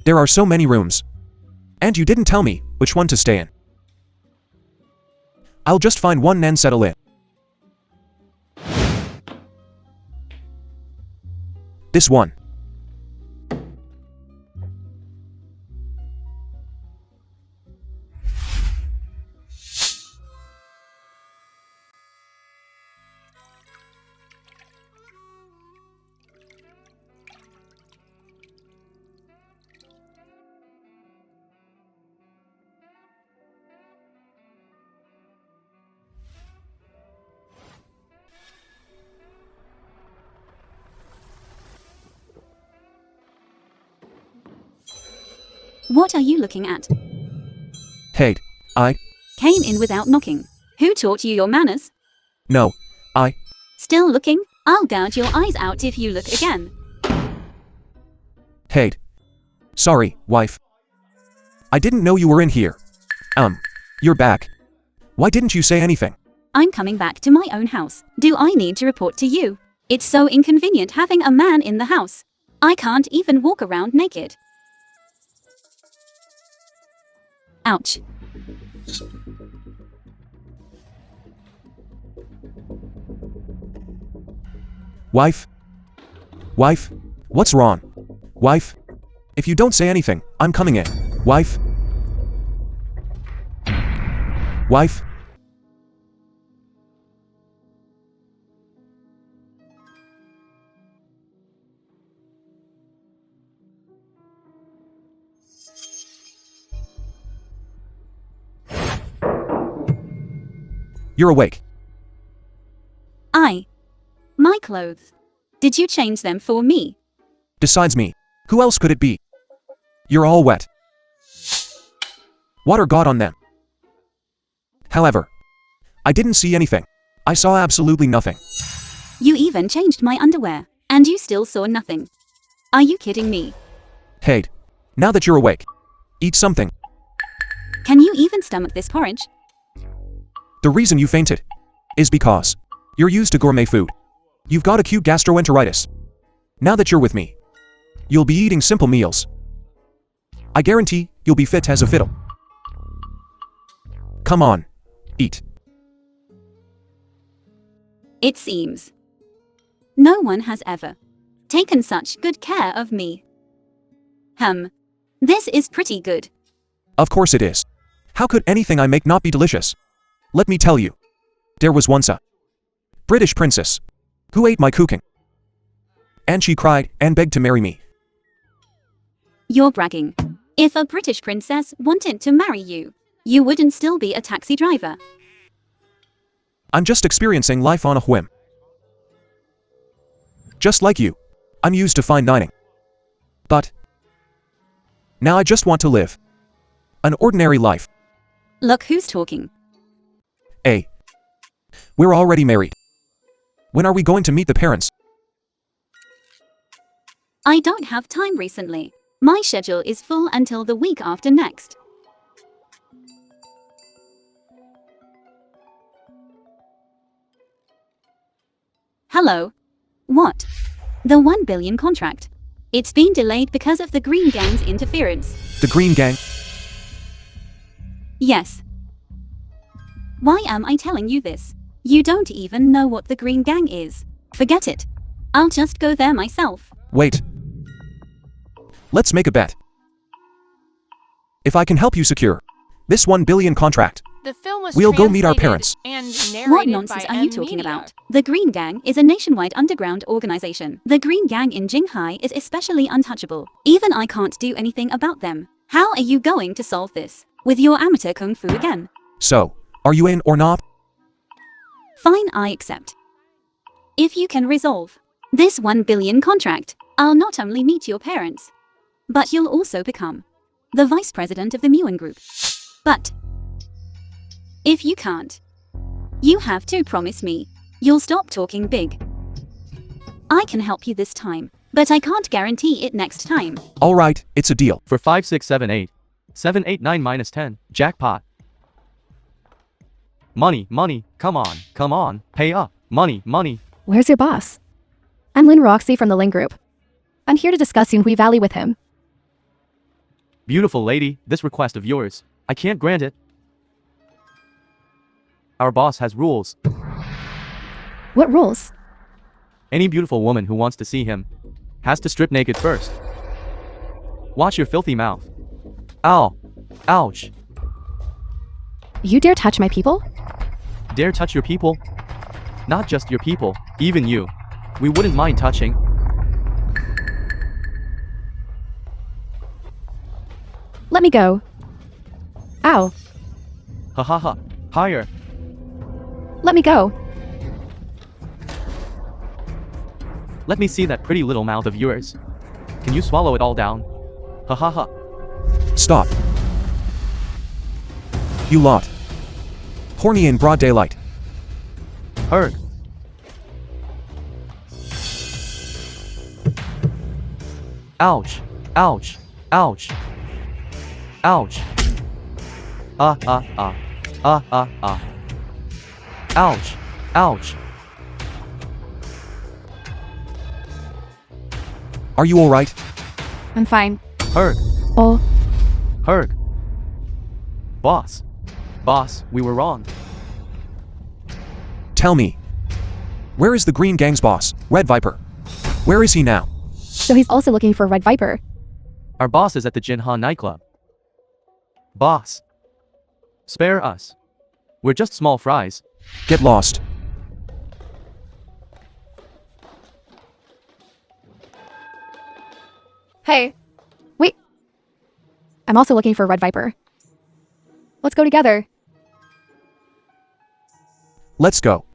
There are so many rooms. And you didn't tell me which one to stay in. I'll just find one and settle in. This one. What are you looking at? Hey, I... Came in without knocking. Who taught you your manners? No, I... Still looking? I'll gouge your eyes out if you look again. Hey. Sorry, wife. I didn't know you were in here. You're back. Why didn't you say anything? I'm coming back to my own house. Do I need to report to you? It's so inconvenient having a man in the house. I can't even walk around naked. Ouch. Wife? Wife? What's wrong? Wife? If you don't say anything, I'm coming in. Wife? Wife? You're awake. My clothes. Did you change them for me? Besides me, who else could it be? You're all wet. Water got on them. However, I didn't see anything. I saw absolutely nothing. You even changed my underwear, and you still saw nothing. Are you kidding me? Hey, now that you're awake, eat something. Can you even stomach this porridge? The reason you fainted is because you're used to gourmet food. You've got acute gastroenteritis. Now that you're with me, you'll be eating simple meals. I guarantee you'll be fit as a fiddle. Come on, eat. It seems no one has ever taken such good care of me. This is pretty good. Of course it is. How could anything I make not be delicious? Let me tell you. There was once a British princess who ate my cooking. And she cried and begged to marry me. You're bragging. If a British princess wanted to marry you, you wouldn't still be a taxi driver. I'm just experiencing life on a whim. Just like you, I'm used to fine dining. But now I just want to live an ordinary life. Look who's talking. Hey, we're already married. When are we going to meet the parents? I don't have time recently. My schedule is full until the week after next. Hello? What? The 1 billion contract. It's been delayed because of the Green Gang's interference. The Green Gang? Yes. Why am I telling you this? You don't even know what the Green Gang is. Forget it. I'll just go there myself. Wait. Let's make a bet. If I can help you secure this 1 billion contract, The film was we'll go meet our parents. And What narrated nonsense by are you M talking Media. about? The Green Gang is a nationwide underground organization. The Green Gang in Jinghai is especially untouchable. Even I can't do anything about them. How are you going to solve this? With your amateur kung fu again? So, are you in or not? Fine, I accept. If you can resolve this 1 billion contract, I'll not only meet your parents, but you'll also become the vice president of the Muan Group. But if you can't, you have to promise me you'll stop talking big. I can help you this time, but I can't guarantee it next time. Alright, it's a deal. For 5, 6, 7, 8. 7, 8, 9 minus 10. Jackpot. Money, money, come on, pay up. Money, money. Where's your boss? I'm Lynn Roxy from the Lynn Group. I'm here to discuss Hui Valley with him. Beautiful lady, this request of yours, I can't grant it. Our boss has rules. What rules? Any beautiful woman who wants to see him has to strip naked first. Watch your filthy mouth. Ow. Ouch. You dare touch my people? Dare touch your people? Not just your people, even you. We wouldn't mind touching. Let me go. Ow. Ha ha ha. Higher. Let me go. Let me see that pretty little mouth of yours. Can you swallow it all down? Ha ha ha. Stop. You lot. Horny in broad daylight. Heard. Ouch. Ouch. Ouch. Ouch. Ah. Ouch. Ouch. Are you alright? I'm fine. Heard. Oh, Heard. Boss. Boss, we were wrong. Tell me. Where is the Green Gang's boss, Red Viper? Where is he now? so he's also looking for Red Viper. Our boss is at the Jinha nightclub. Boss. Spare us. We're just small fries. Get lost. Hey. Wait. I'm also looking for Red Viper. Let's go together. Let's go.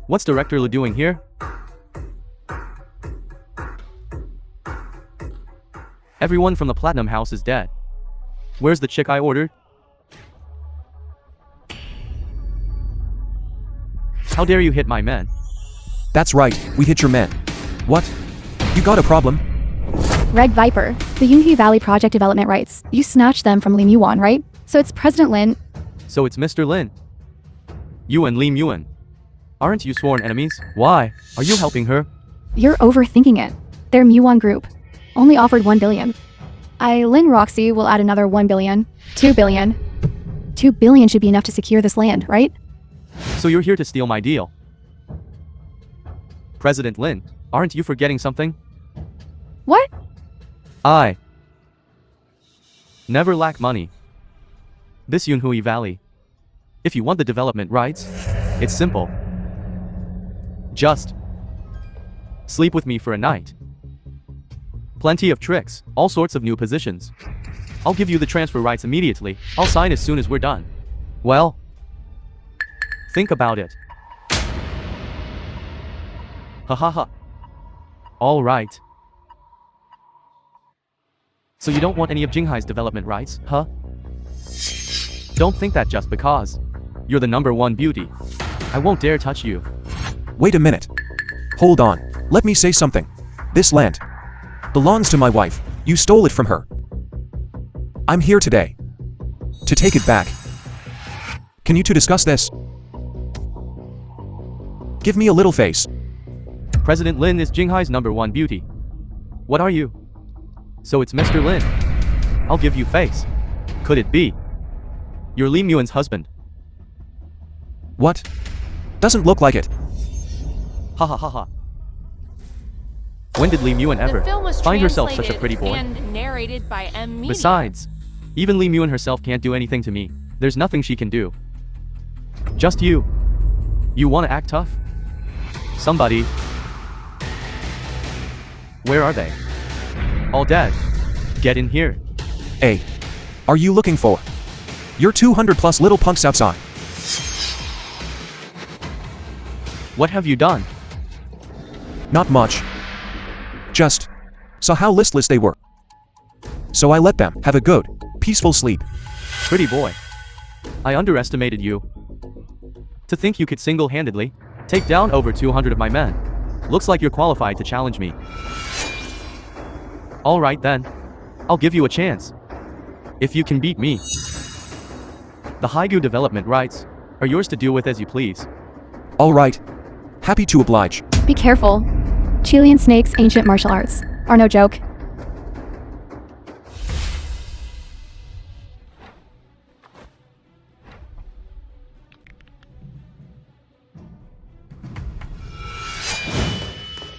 What's Director Lu doing here? Everyone from the Platinum House is dead. Where's the chick I ordered? How dare you hit my men? That's right, we hit your men. What? You got a problem? Red Viper, the Yunhee Valley project development rights. You snatched them from Lim Yuan, right? So it's President Lin. So it's Mr. Lin. You and Lim Yuan. Aren't you sworn enemies? Why? Are you helping her? You're overthinking it. Their Muon group only offered 1 billion. Lin Roxy will add another 1 billion. 2 billion. 2 billion should be enough to secure this land, right? So you're here to steal my deal. President Lin, aren't you forgetting something? What? I never lack money. This Yunhui Valley. If you want the development rights, it's simple. Just sleep with me for a night. Plenty of tricks, all sorts of new positions. I'll give you the transfer rights immediately. I'll sign as soon as we're done. Well, think about it. Ha ha ha. All right. So you don't want any of Jinghai's development rights, huh? Don't think that just because you're the #1 beauty, I won't dare touch you. Wait a minute. Hold on. Let me say something. This land belongs to my wife. You stole it from her. I'm here today to take it back. Can you two discuss this? Give me a little face. President Lin is Jinghai's #1 beauty. What are you? So it's Mr. Lin. I'll give you face. Could it be you're Lim Yuan's husband? What? Doesn't look like it. Ha ha ha ha. When did Lim Yuan ever The film was find herself such a pretty boy? and narrated by M Media. Besides, even Lim Yuan herself can't do anything to me. There's nothing she can do. Just you. You wanna act tough? Somebody. Where are they? All dead. Get in here. Hey. Are you looking for? You're 200 plus little punks outside. What have you done? Not much. Just saw how listless they were. So I let them have a good, peaceful sleep. Pretty boy. I underestimated you. To think you could single-handedly take down over 200 of my men. Looks like you're qualified to challenge me. All right then. I'll give you a chance. If you can beat me, The Haigu development rights are yours to deal with as you please. Alright. Happy to oblige. Be careful. Chilean snakes' ancient martial arts are no joke.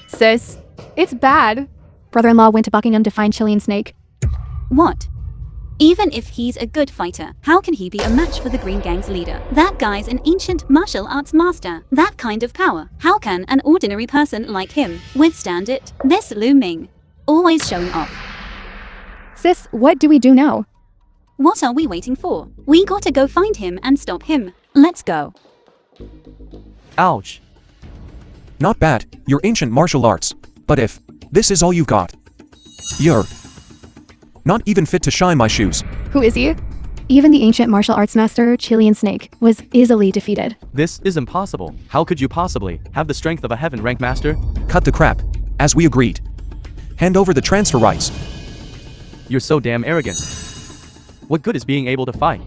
Sis, it's bad. Brother-in-law went to Buckingham to find Chilean snake. What? Even if he's a good fighter, how can he be a match for the Green Gang's leader? That guy's an ancient martial arts master. That kind of power. How can an ordinary person like him withstand it? This Lu Ming, always showing off. Sis, what do we do now? What are we waiting for? We gotta go find him and stop him. Let's go. Ouch. Not bad, your ancient martial arts. But if this is all you've got, you're not even fit to shine my shoes. Who is he? Even the ancient martial arts master, Chilean snake, was easily defeated. This is impossible. How could you possibly have the strength of a heaven-ranked master? Cut the crap. As we agreed. Hand over the transfer rights. You're so damn arrogant. What good is being able to fight?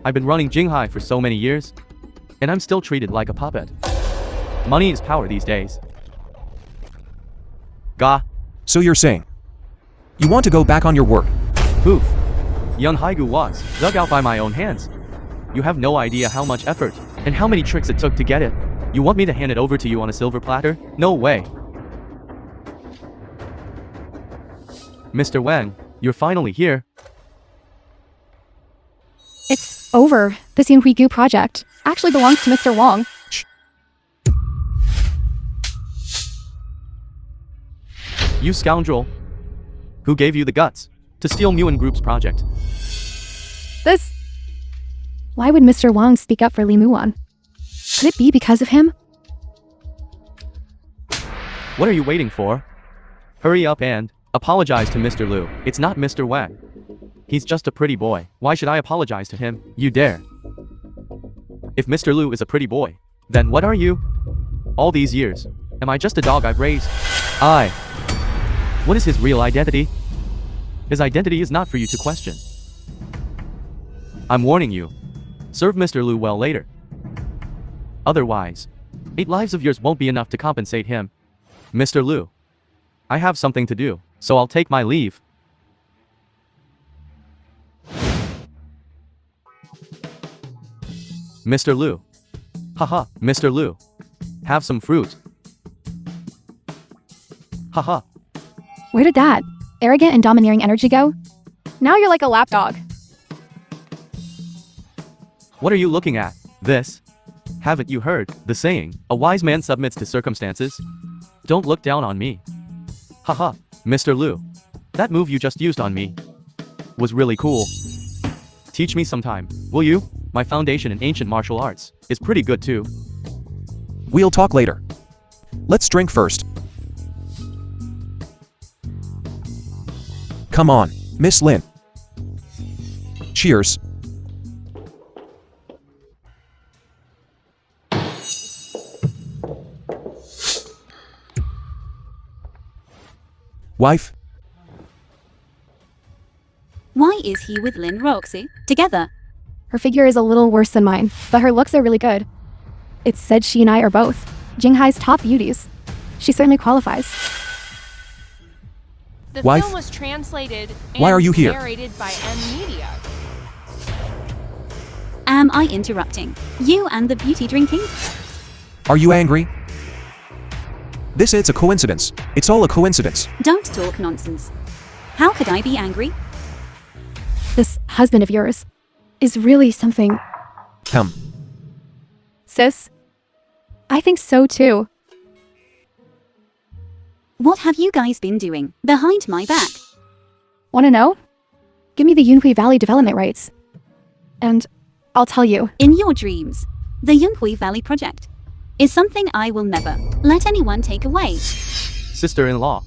I've been running Jinghai for so many years, and I'm still treated like a puppet. Money is power these days. Ga. So you're saying you want to go back on your word? Poof. Young Haigu was dug out by my own hands. You have no idea how much effort and how many tricks it took to get it. You want me to hand it over to you on a silver platter? No way. Mr. Wang, you're finally here. It's over. The Xianhui project actually belongs to Mr. Wang. You scoundrel. Who gave you the guts to steal Muan Group's project? This... Why would Mr. Wang speak up for Li Muan? Could it be because of him? What are you waiting for? Hurry up and apologize to Mr. Liu. It's not Mr. Wang. He's just a pretty boy. Why should I apologize to him? You dare. If Mr. Liu is a pretty boy, then what are you? All these years, am I just a dog I've raised? What is his real identity? His identity is not for you to question. I'm warning you. Serve Mr. Liu well later. Otherwise, 8 lives of yours won't be enough to compensate him. Mr. Liu, I have something to do, so I'll take my leave. Mr. Liu. Haha, Mr. Liu. Have some fruit. Haha. Where did that arrogant and domineering energy go? Now you're like a lapdog. What are you looking at? This? Haven't you heard the saying, a wise man submits to circumstances? Don't look down on me. Haha, Mr. Liu. That move you just used on me was really cool. Teach me sometime, will you? My foundation in ancient martial arts is pretty good too. We'll talk later. Let's drink first. Come on, Miss Lin. Cheers. Wife? Why is he with Lin Roxy? Together? Her figure is a little worse than mine, but her looks are really good. It's said she and I are both Jinghai's top beauties. She certainly qualifies. The Wife? film was translated and Why are you here? narrated by Media. Am I interrupting? You and the beauty drinking? Are you angry? It's a coincidence. It's all a coincidence. Don't talk nonsense. How could I be angry? This husband of yours is really something. Sis? I think so too. What have you guys been doing behind my back? Wanna know? Give me the Yunhui Valley development rights. And I'll tell you. In your dreams, the Yunhui Valley project is something I will never let anyone take away. Sister-in-law.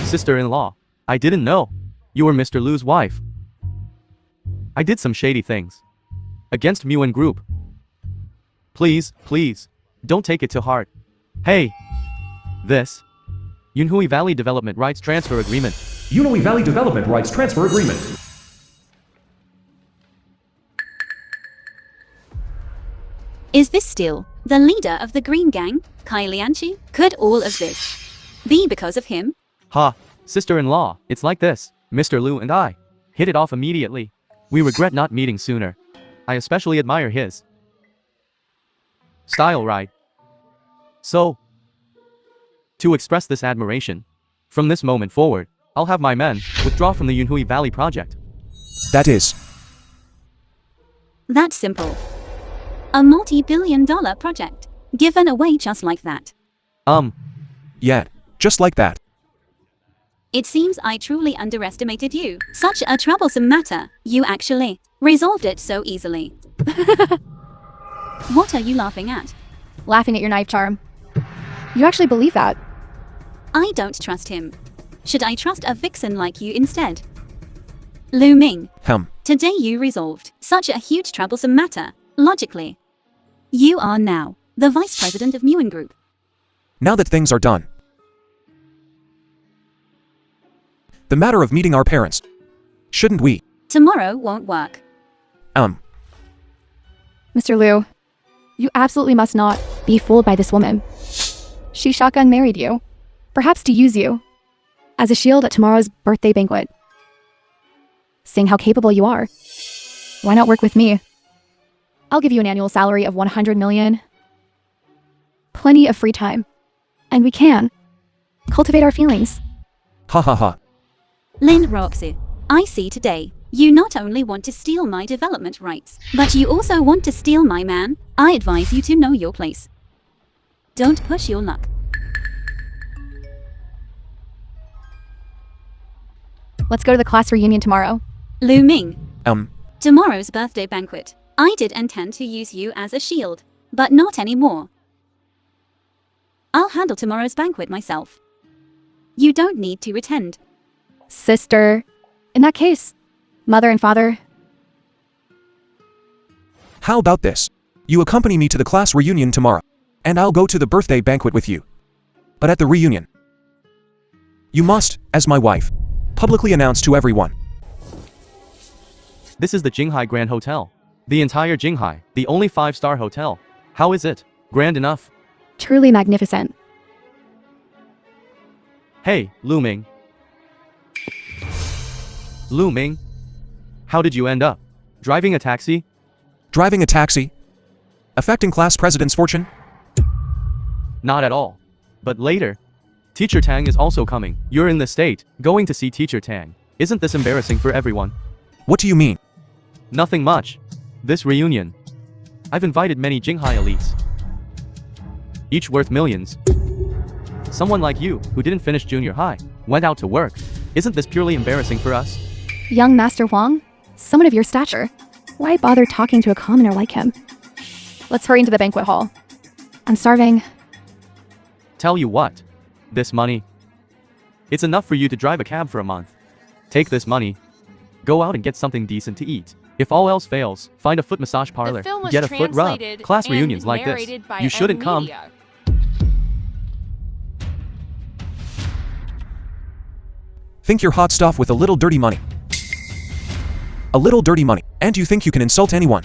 Sister-in-law. I didn't know you were Mr. Liu's wife. I did some shady things against Muan Group. Please, don't take it to heart. Hey, this Yunhui Valley Development Rights Transfer Agreement. Yunhui Valley Development Rights Transfer Agreement. Is this still the leader of the Green Gang, Kylianchi? Could all of this be because of him? Ha, sister-in-law, it's like this. Mr. Liu and I hit it off immediately. We regret not meeting sooner. I especially admire his style, right? So, to express this admiration, from this moment forward, I'll have my men withdraw from the Yunhui Valley project. That is. That's simple. A multi-billion-dollar project, given away just like that. Yeah, just like that. It seems I truly underestimated you. Such a troublesome matter, you actually resolved it so easily. What are you laughing at? Laughing at your knife charm. You actually believe that? I don't trust him. Should I trust a vixen like you instead? Lu Ming, today you resolved such a huge troublesome matter, logically. You are now the vice president of Muin Group. Now that things are done. The matter of meeting our parents. Shouldn't we? Tomorrow won't work. Mr. Liu, you absolutely must not be fooled by this woman. She shotgun married you, perhaps to use you as a shield at tomorrow's birthday banquet. Seeing how capable you are, why not work with me? I'll give you an annual salary of 100 million. Plenty of free time. And we can cultivate our feelings. Ha ha ha. Lin Roxy, I see today. You not only want to steal my development rights, but you also want to steal my man. I advise you to know your place. Don't push your luck. Let's go to the class reunion tomorrow. Lu Ming. Tomorrow's birthday banquet. I did intend to use you as a shield, but not anymore. I'll handle tomorrow's banquet myself. You don't need to attend. Sister. In that case, mother and father. How about this? You accompany me to the class reunion tomorrow, and I'll go to the birthday banquet with you. But at the reunion, you must, as my wife, publicly announce to everyone. This is the Jinghai Grand Hotel. The entire Jinghai, the only 5-star hotel. How is it? Grand enough? Truly magnificent. Hey, Lu Ming. Lu Ming? How did you end up? Driving a taxi? Driving a taxi? Affecting class president's fortune? Not at all. But later. Teacher Tang is also coming. You're in the state, going to see Teacher Tang. Isn't this embarrassing for everyone? What do you mean? Nothing much. This reunion. I've invited many Jinghai elites. Each worth millions. Someone like you, who didn't finish junior high, went out to work. Isn't this purely embarrassing for us? Young Master Huang? Someone of your stature. Why bother talking to a commoner like him? Let's hurry into the banquet hall. I'm starving. Tell you what. This money. It's enough for you to drive a cab for a month. Take this money. Go out and get something decent to eat. If all else fails, find a foot massage parlor. Get a foot rub. Class reunions like this. You shouldn't come. Think you're hot stuff with a little dirty money. A little dirty money, and you think you can insult anyone.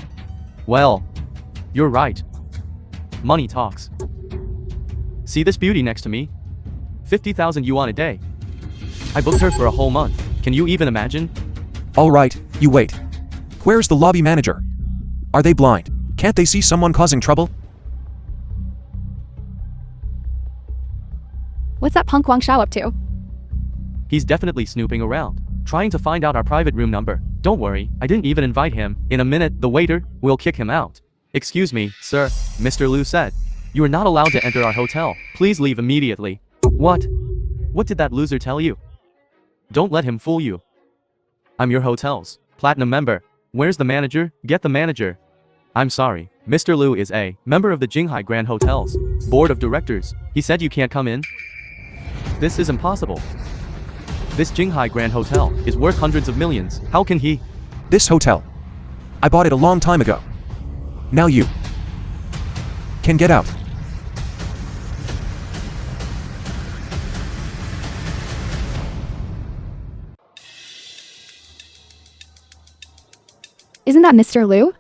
Well, you're right. Money talks. See this beauty next to me? 50,000 yuan a day. I booked her for a whole month. Can you even imagine? All right, you wait. Where's the lobby manager? Are they blind? Can't they see someone causing trouble? What's that punk Wang Shao up to? He's definitely snooping around, trying to find out our private room number. Don't worry, I didn't even invite him. In a minute, the waiter will kick him out. Excuse me, sir, Mr. Liu said. You are not allowed to enter our hotel. Please leave immediately. What? What did that loser tell you? Don't let him fool you. I'm your hotel's platinum member. Where's the manager? Get the manager. I'm sorry, Mr. Liu is a member of the Jinghai Grand Hotel's board of directors. He said you can't come in? This is impossible. This Jinghai Grand Hotel is worth hundreds of millions. How can he? This hotel. I bought it a long time ago. Now you can get out. Isn't that Mr. Liu?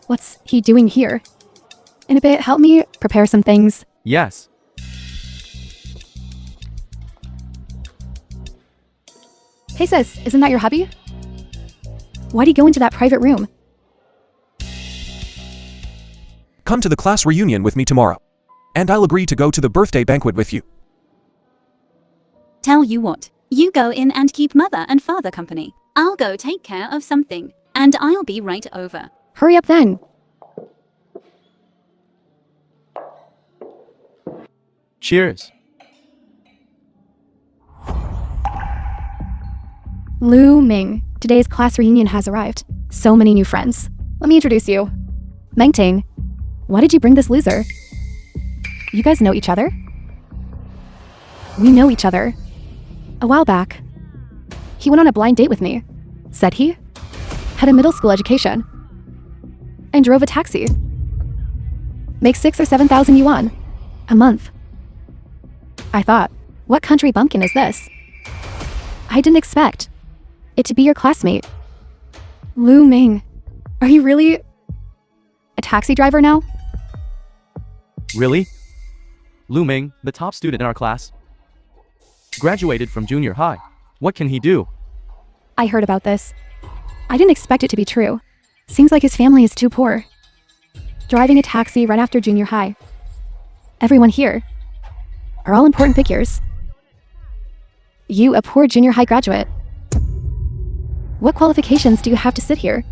What's he doing here? In a bit, help me prepare some things. Yes. Hey sis, isn't that your hubby? Why'd he go into that private room? Come to the class reunion with me tomorrow. And I'll agree to go to the birthday banquet with you. Tell you what, you go in and keep mother and father company. I'll go take care of something, and I'll be right over. Hurry up then. Cheers. Lu Ming, today's class reunion has arrived. So many new friends. Let me introduce you. Meng Ting, why did you bring this loser? You guys know each other? We know each other. A while back, he went on a blind date with me, said he had a middle school education, and drove a taxi. Makes 6,000 or 7,000 yuan a month. I thought, what country bumpkin is this? I didn't expect it to be your classmate. Lu Ming, are you really a taxi driver now? Really? Lu Ming, the top student in our class, graduated from junior high. What can he do? I heard about this. I didn't expect it to be true. Seems like his family is too poor. Driving a taxi right after junior high. Everyone here are all important figures. You, a poor junior high graduate. What qualifications do you have to sit here?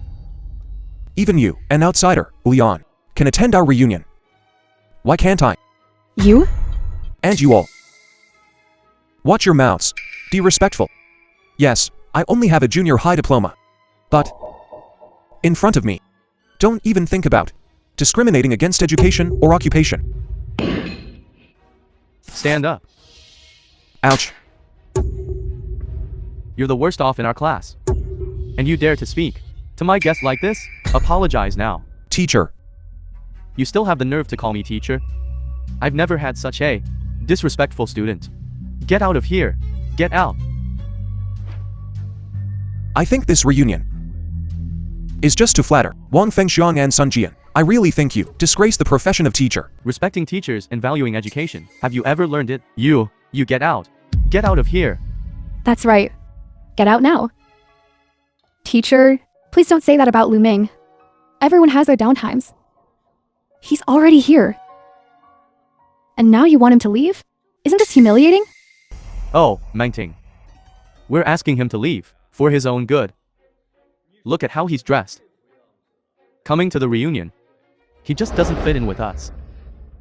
Even you, an outsider, Leon, can attend our reunion. Why can't I? You? And you all. Watch your mouths. Be respectful. Yes, I only have a junior high diploma. But in front of me, don't even think about discriminating against education or occupation. Stand up. Ouch. You're the worst off in our class. And you dare to speak to my guest like this? Apologize now. Teacher. You still have the nerve to call me teacher? I've never had such a disrespectful student. Get out of here. Get out. I think this reunion is just to flatter Wang Fengxiang and Sun Jian. I really think you disgrace the profession of teacher. Respecting teachers and valuing education. Have you ever learned it? You get out. Get out of here. That's right. Get out now. Teacher, please don't say that about Lu Ming. Everyone has their downtimes. He's already here. And now you want him to leave? Isn't this humiliating? Oh, Meng Ting. We're asking him to leave for his own good. Look at how he's dressed. Coming to the reunion. He just doesn't fit in with us.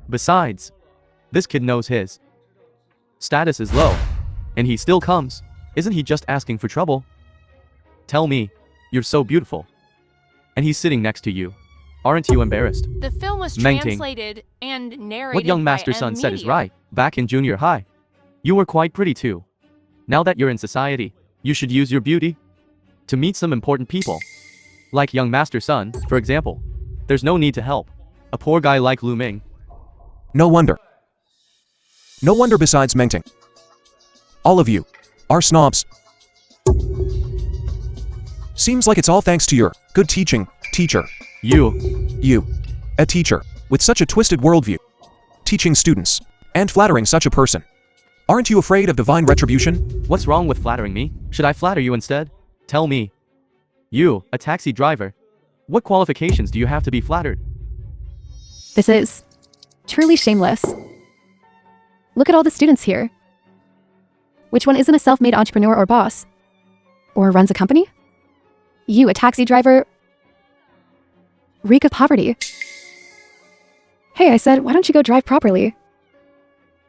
Besides, this kid knows his status is low, and he still comes. Isn't he just asking for trouble? Tell me, you're so beautiful. And he's sitting next to you. Aren't you embarrassed? The film was Meng Ting. translated and narrated What young by master son said is Media. right. Back in junior high, you were quite pretty too. Now that you're in society, you should use your beauty to meet some important people. Like young master son, for example. There's no need to help a poor guy like Lu Ming. No wonder. No wonder besides Meng Ting. All of you are snobs. Seems like it's all thanks to your good teaching, teacher. You, a teacher, with such a twisted worldview, teaching students, and flattering such a person. Aren't you afraid of divine retribution? What's wrong with flattering me? Should I flatter you instead? Tell me. You, a taxi driver. What qualifications do you have to be flattered? This is truly shameless. Look at all the students here. Which one isn't a self-made entrepreneur or boss? Or runs a company? You, a taxi driver, reek of poverty. Hey, I said, why don't you go drive properly?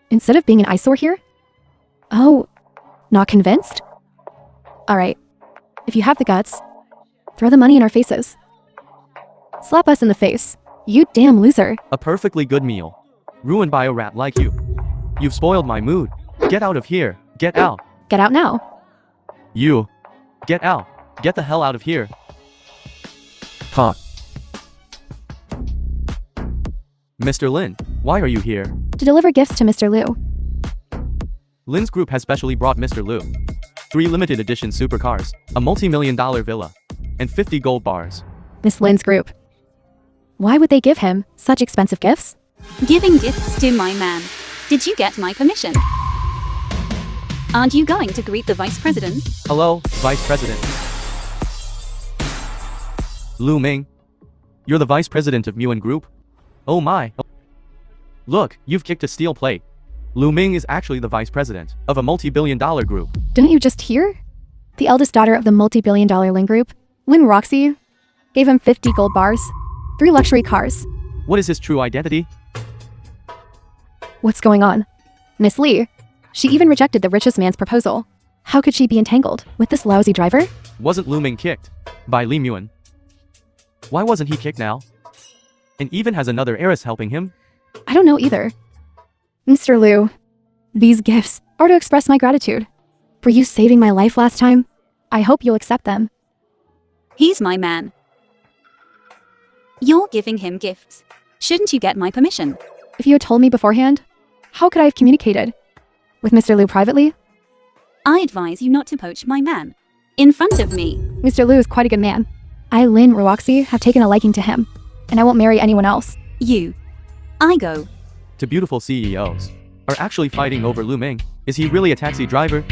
Instead of being an eyesore here? Oh, not convinced? Alright, if you have the guts, throw the money in our faces. Slap us in the face. You damn loser. A perfectly good meal. Ruined by a rat like you. You've spoiled my mood. Get out of here. Get out. Get out now. You. Get out. Get the hell out of here. Ha. Mr. Lin, why are you here? To deliver gifts to Mr. Liu. Lin's group has specially brought Mr. Liu 3 limited edition supercars, a multi-million-dollar villa, and 50 gold bars. Miss Lin's group. Why would they give him such expensive gifts? Giving gifts to my man. Did you get my permission? Aren't you going to greet the vice president? Hello, Vice President. Lu Ming. You're the Vice President of Muan Group? Oh my. Look, you've kicked a steel plate. Lu Ming is actually the Vice President of a multi-billion-dollar group. Didn't you just hear? The eldest daughter of the multi-billion-dollar Lin Group, Lin Roxy, gave him 50 gold bars, 3 luxury cars. What is his true identity? What's going on? Miss Lee, she even rejected the richest man's proposal. How could she be entangled with this lousy driver? Wasn't Lu Ming kicked by Li Muan? Why wasn't he kicked now? And even has another heiress helping him? I don't know either. Mr. Liu, these gifts are to express my gratitude. For you saving my life last time, I hope you'll accept them. He's my man. You're giving him gifts. Shouldn't you get my permission? If you had told me beforehand, how could I have communicated with Mr. Liu privately? I advise you not to poach my man in front of me. Mr. Liu is quite a good man. I, Lin Roxy, have taken a liking to him, and I won't marry anyone else. I go. To beautiful CEOs are actually fighting over Lu Ming. Is he really a taxi driver?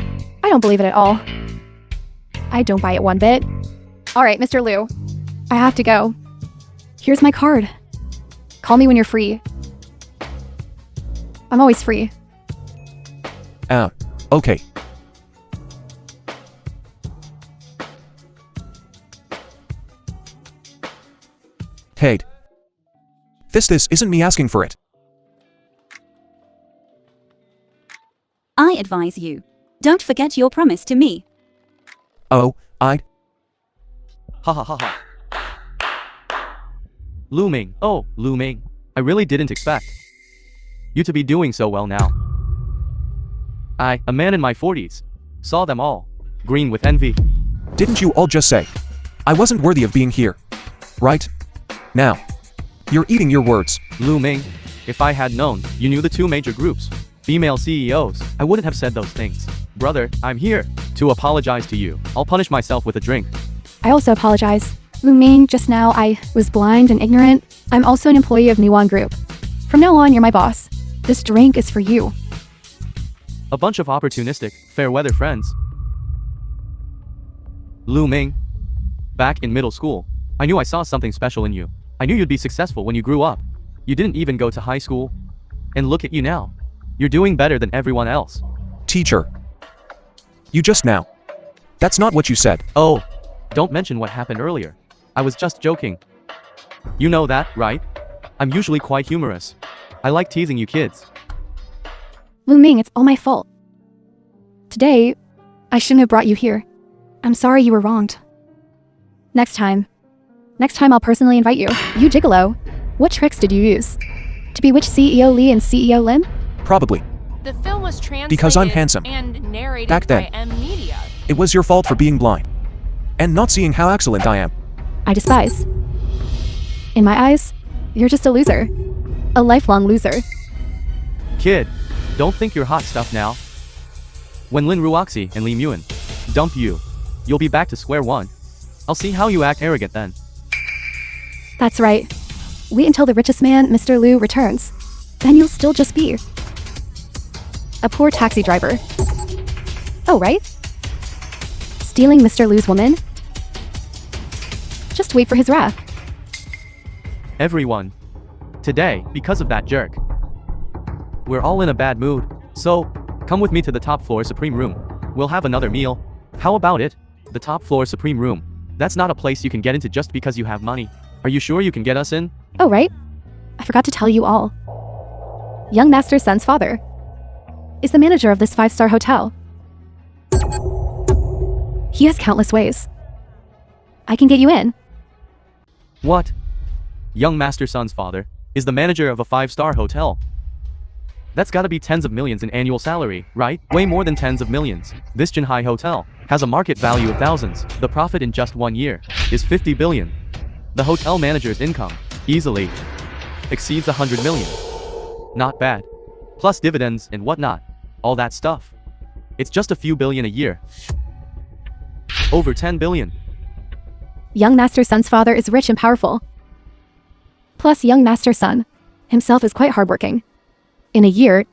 I don't believe it at all. I don't buy it one bit. All right, Mr. Liu, I have to go. Here's my card. Call me when you're free. I'm always free. Okay. Hey. This isn't me asking for it. I advise you. Don't forget your promise to me. Oh, I'd. Ha ha ha ha. Lu Ming. Oh, Lu Ming. I really didn't expect you to be doing so well now. I, a man in my 40s, saw them all, green with envy. Didn't you all just say I wasn't worthy of being here? Right? Now, you're eating your words. Lu Ming, if I had known you knew the 2 major groups, female CEOs, I wouldn't have said those things. Brother, I'm here to apologize to you. I'll punish myself with a drink. I also apologize. Lu Ming, just now I was blind and ignorant. I'm also an employee of Nuan Group. From now on, you're my boss. This drink is for you. A bunch of opportunistic, fair-weather friends. Lu Ming, back in middle school, I knew I saw something special in you. I knew you'd be successful when you grew up. You didn't even go to high school. And look at you now. You're doing better than everyone else. Teacher. You just now. That's not what you said. Oh, don't mention what happened earlier. I was just joking. You know that, right? I'm usually quite humorous. I like teasing you kids. Lu Ming, it's all my fault. Today, I shouldn't have brought you here. I'm sorry you were wronged. Next time I'll personally invite you. You gigolo. What tricks did you use to bewitch CEO Lee and CEO Lin? Probably. The film was translated Because I'm handsome. and narrated Back then. by M Media. It was your fault for being blind and not seeing how excellent I am. I despise. In my eyes, you're just a loser. A lifelong loser. Kid, don't think you're hot stuff now. When Lin Ruoxi and Li Muan dump you, you'll be back to square one. I'll see how you act arrogant then. That's right. Wait until the richest man, Mr. Liu, returns. Then you'll still just be a poor taxi driver. Oh, right? Stealing Mr. Liu's woman? Just wait for his wrath. Everyone. Today, because of that jerk. We're all in a bad mood. So, come with me to the top floor Supreme Room. We'll have another meal. How about it? The top floor Supreme Room. That's not a place you can get into just because you have money. Are you sure you can get us in? Oh, right? I forgot to tell you all. Young Master Sun's father is the manager of this 5-star hotel. He has countless ways. I can get you in. What? Young Master Sun's father is the manager of a 5-star hotel. That's gotta be tens of millions in annual salary, right? Way more than tens of millions. This Jinhai hotel has a market value of thousands. The profit in just 1 year is 50 billion. The hotel manager's income easily exceeds 100 million. Not bad. Plus dividends and whatnot. All that stuff. It's just a few billion a year. Over 10 billion. Young Master Sun's father is rich and powerful. Plus, young master's son himself is quite hardworking. In a year,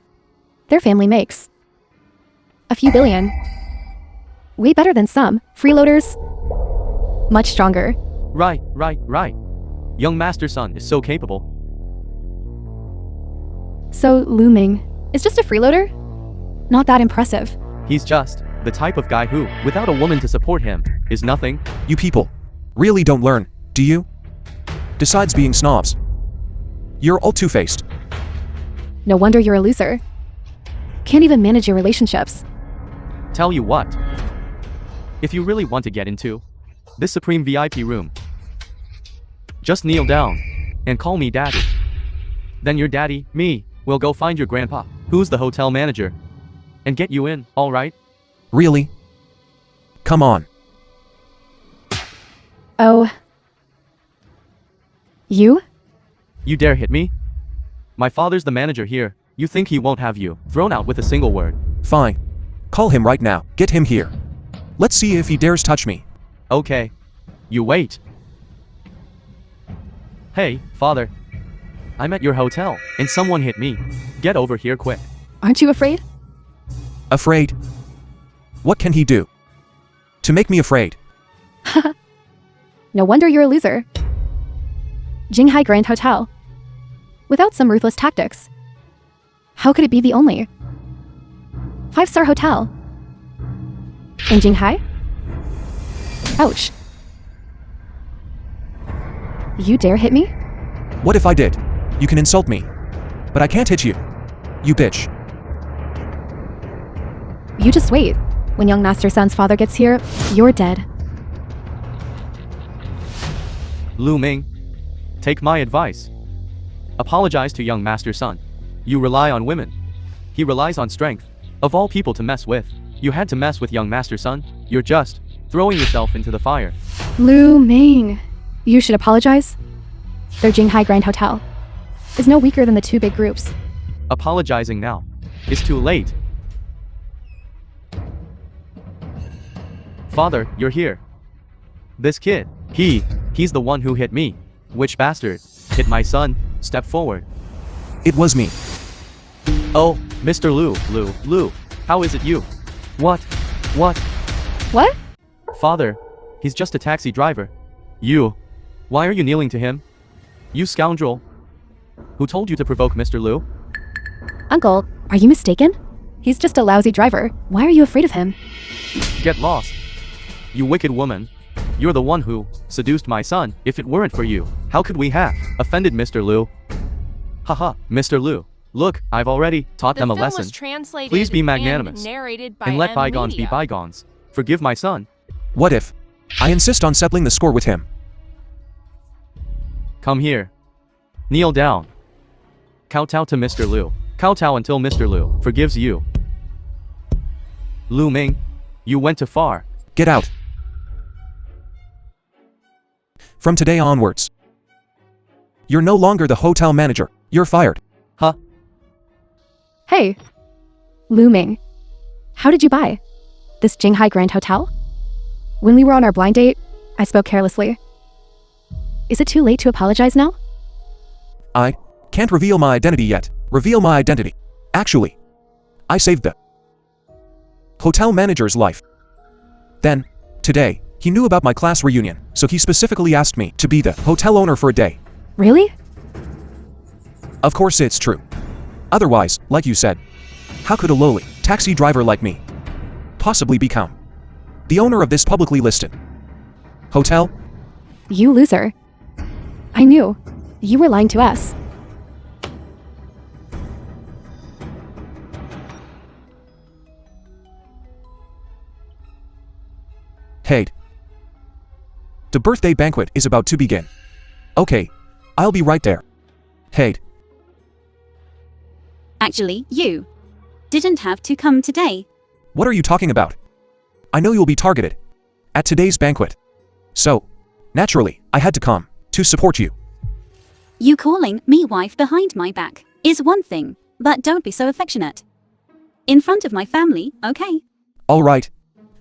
their family makes a few billion. Way better than some freeloaders. Much stronger. Right. Young master son is so capable. So Lu Ming is just a freeloader? Not that impressive. He's just the type of guy who, without a woman to support him, is nothing. You people really don't learn, do you? Besides being snobs, you're all two-faced. No wonder you're a loser. Can't even manage your relationships. Tell you what. If you really want to get into this supreme VIP room, just kneel down and call me daddy. Then your daddy, me, will go find your grandpa, who's the hotel manager, and get you in, alright? Really? Come on. Oh. You? You dare hit me? My father's the manager here. You think he won't have you thrown out with a single word? Fine. Call him right now. Get him here. Let's see if he dares touch me. Okay. You wait. Hey, father. I'm at your hotel, and someone hit me. Get over here quick. Aren't you afraid? Afraid? What can he do to make me afraid? No wonder you're a loser. Jinghai Grand Hotel. Without some ruthless tactics, how could it be the only 5-star hotel in Jinghai? Ouch. You dare hit me? What if I did? You can insult me, but I can't hit you. You bitch. You just wait. When young master son's father gets here, you're dead. Lu Ming, take my advice. Apologize to young master son. You rely on women. He relies on strength. Of all people to mess with, you had to mess with young master son. You're just throwing yourself into the fire. Lu Ming, you should apologize. Their Jinghai Grand Hotel is no weaker than the two big groups. Apologizing now is too late. Father, you're here. This kid, he's the one who hit me. Which bastard hit my son? Step forward. It was me. Oh, Mr. Lu, how is it you? What? What? Father, he's just a taxi driver. Why are you kneeling to him? You scoundrel. Who told you to provoke Mr. Lu? Uncle, are you mistaken? He's just a lousy driver. Why are you afraid of him? Get lost. You wicked woman. You're the one who seduced my son. If it weren't for you, how could we have offended Mr. Lu? Haha, Mr. Lu. Look, I've already taught them a lesson. Please be magnanimous and let bygones be bygones. Forgive my son. What if I insist on settling the score with him? Come here. Kneel down. Kowtow to Mr. Lu. Kowtow until Mr. Lu forgives you. Lu Ming, you went too far. Get out. From today onwards, you're no longer the hotel manager. You're fired. Huh? Hey, Lu Ming, how did you buy this Jinghai Grand Hotel? When we were on our blind date, I spoke carelessly. Is it too late to apologize now? I can't reveal my identity yet. Reveal my identity. Actually, I saved the hotel manager's life. Then, today, he knew about my class reunion, so he specifically asked me to be the hotel owner for a day. Really? Of course it's true. Otherwise, like you said, how could a lowly taxi driver like me possibly become the owner of this publicly listed hotel? You loser. I knew. You were lying to us. Hey. The birthday banquet is about to begin. Okay, I'll be right there. Hey. Actually, you didn't have to come today. What are you talking about? I know you'll be targeted at today's banquet. So, naturally, I had to come to support you. You calling me wife behind my back is one thing, but don't be so affectionate. In front of my family, okay? All right.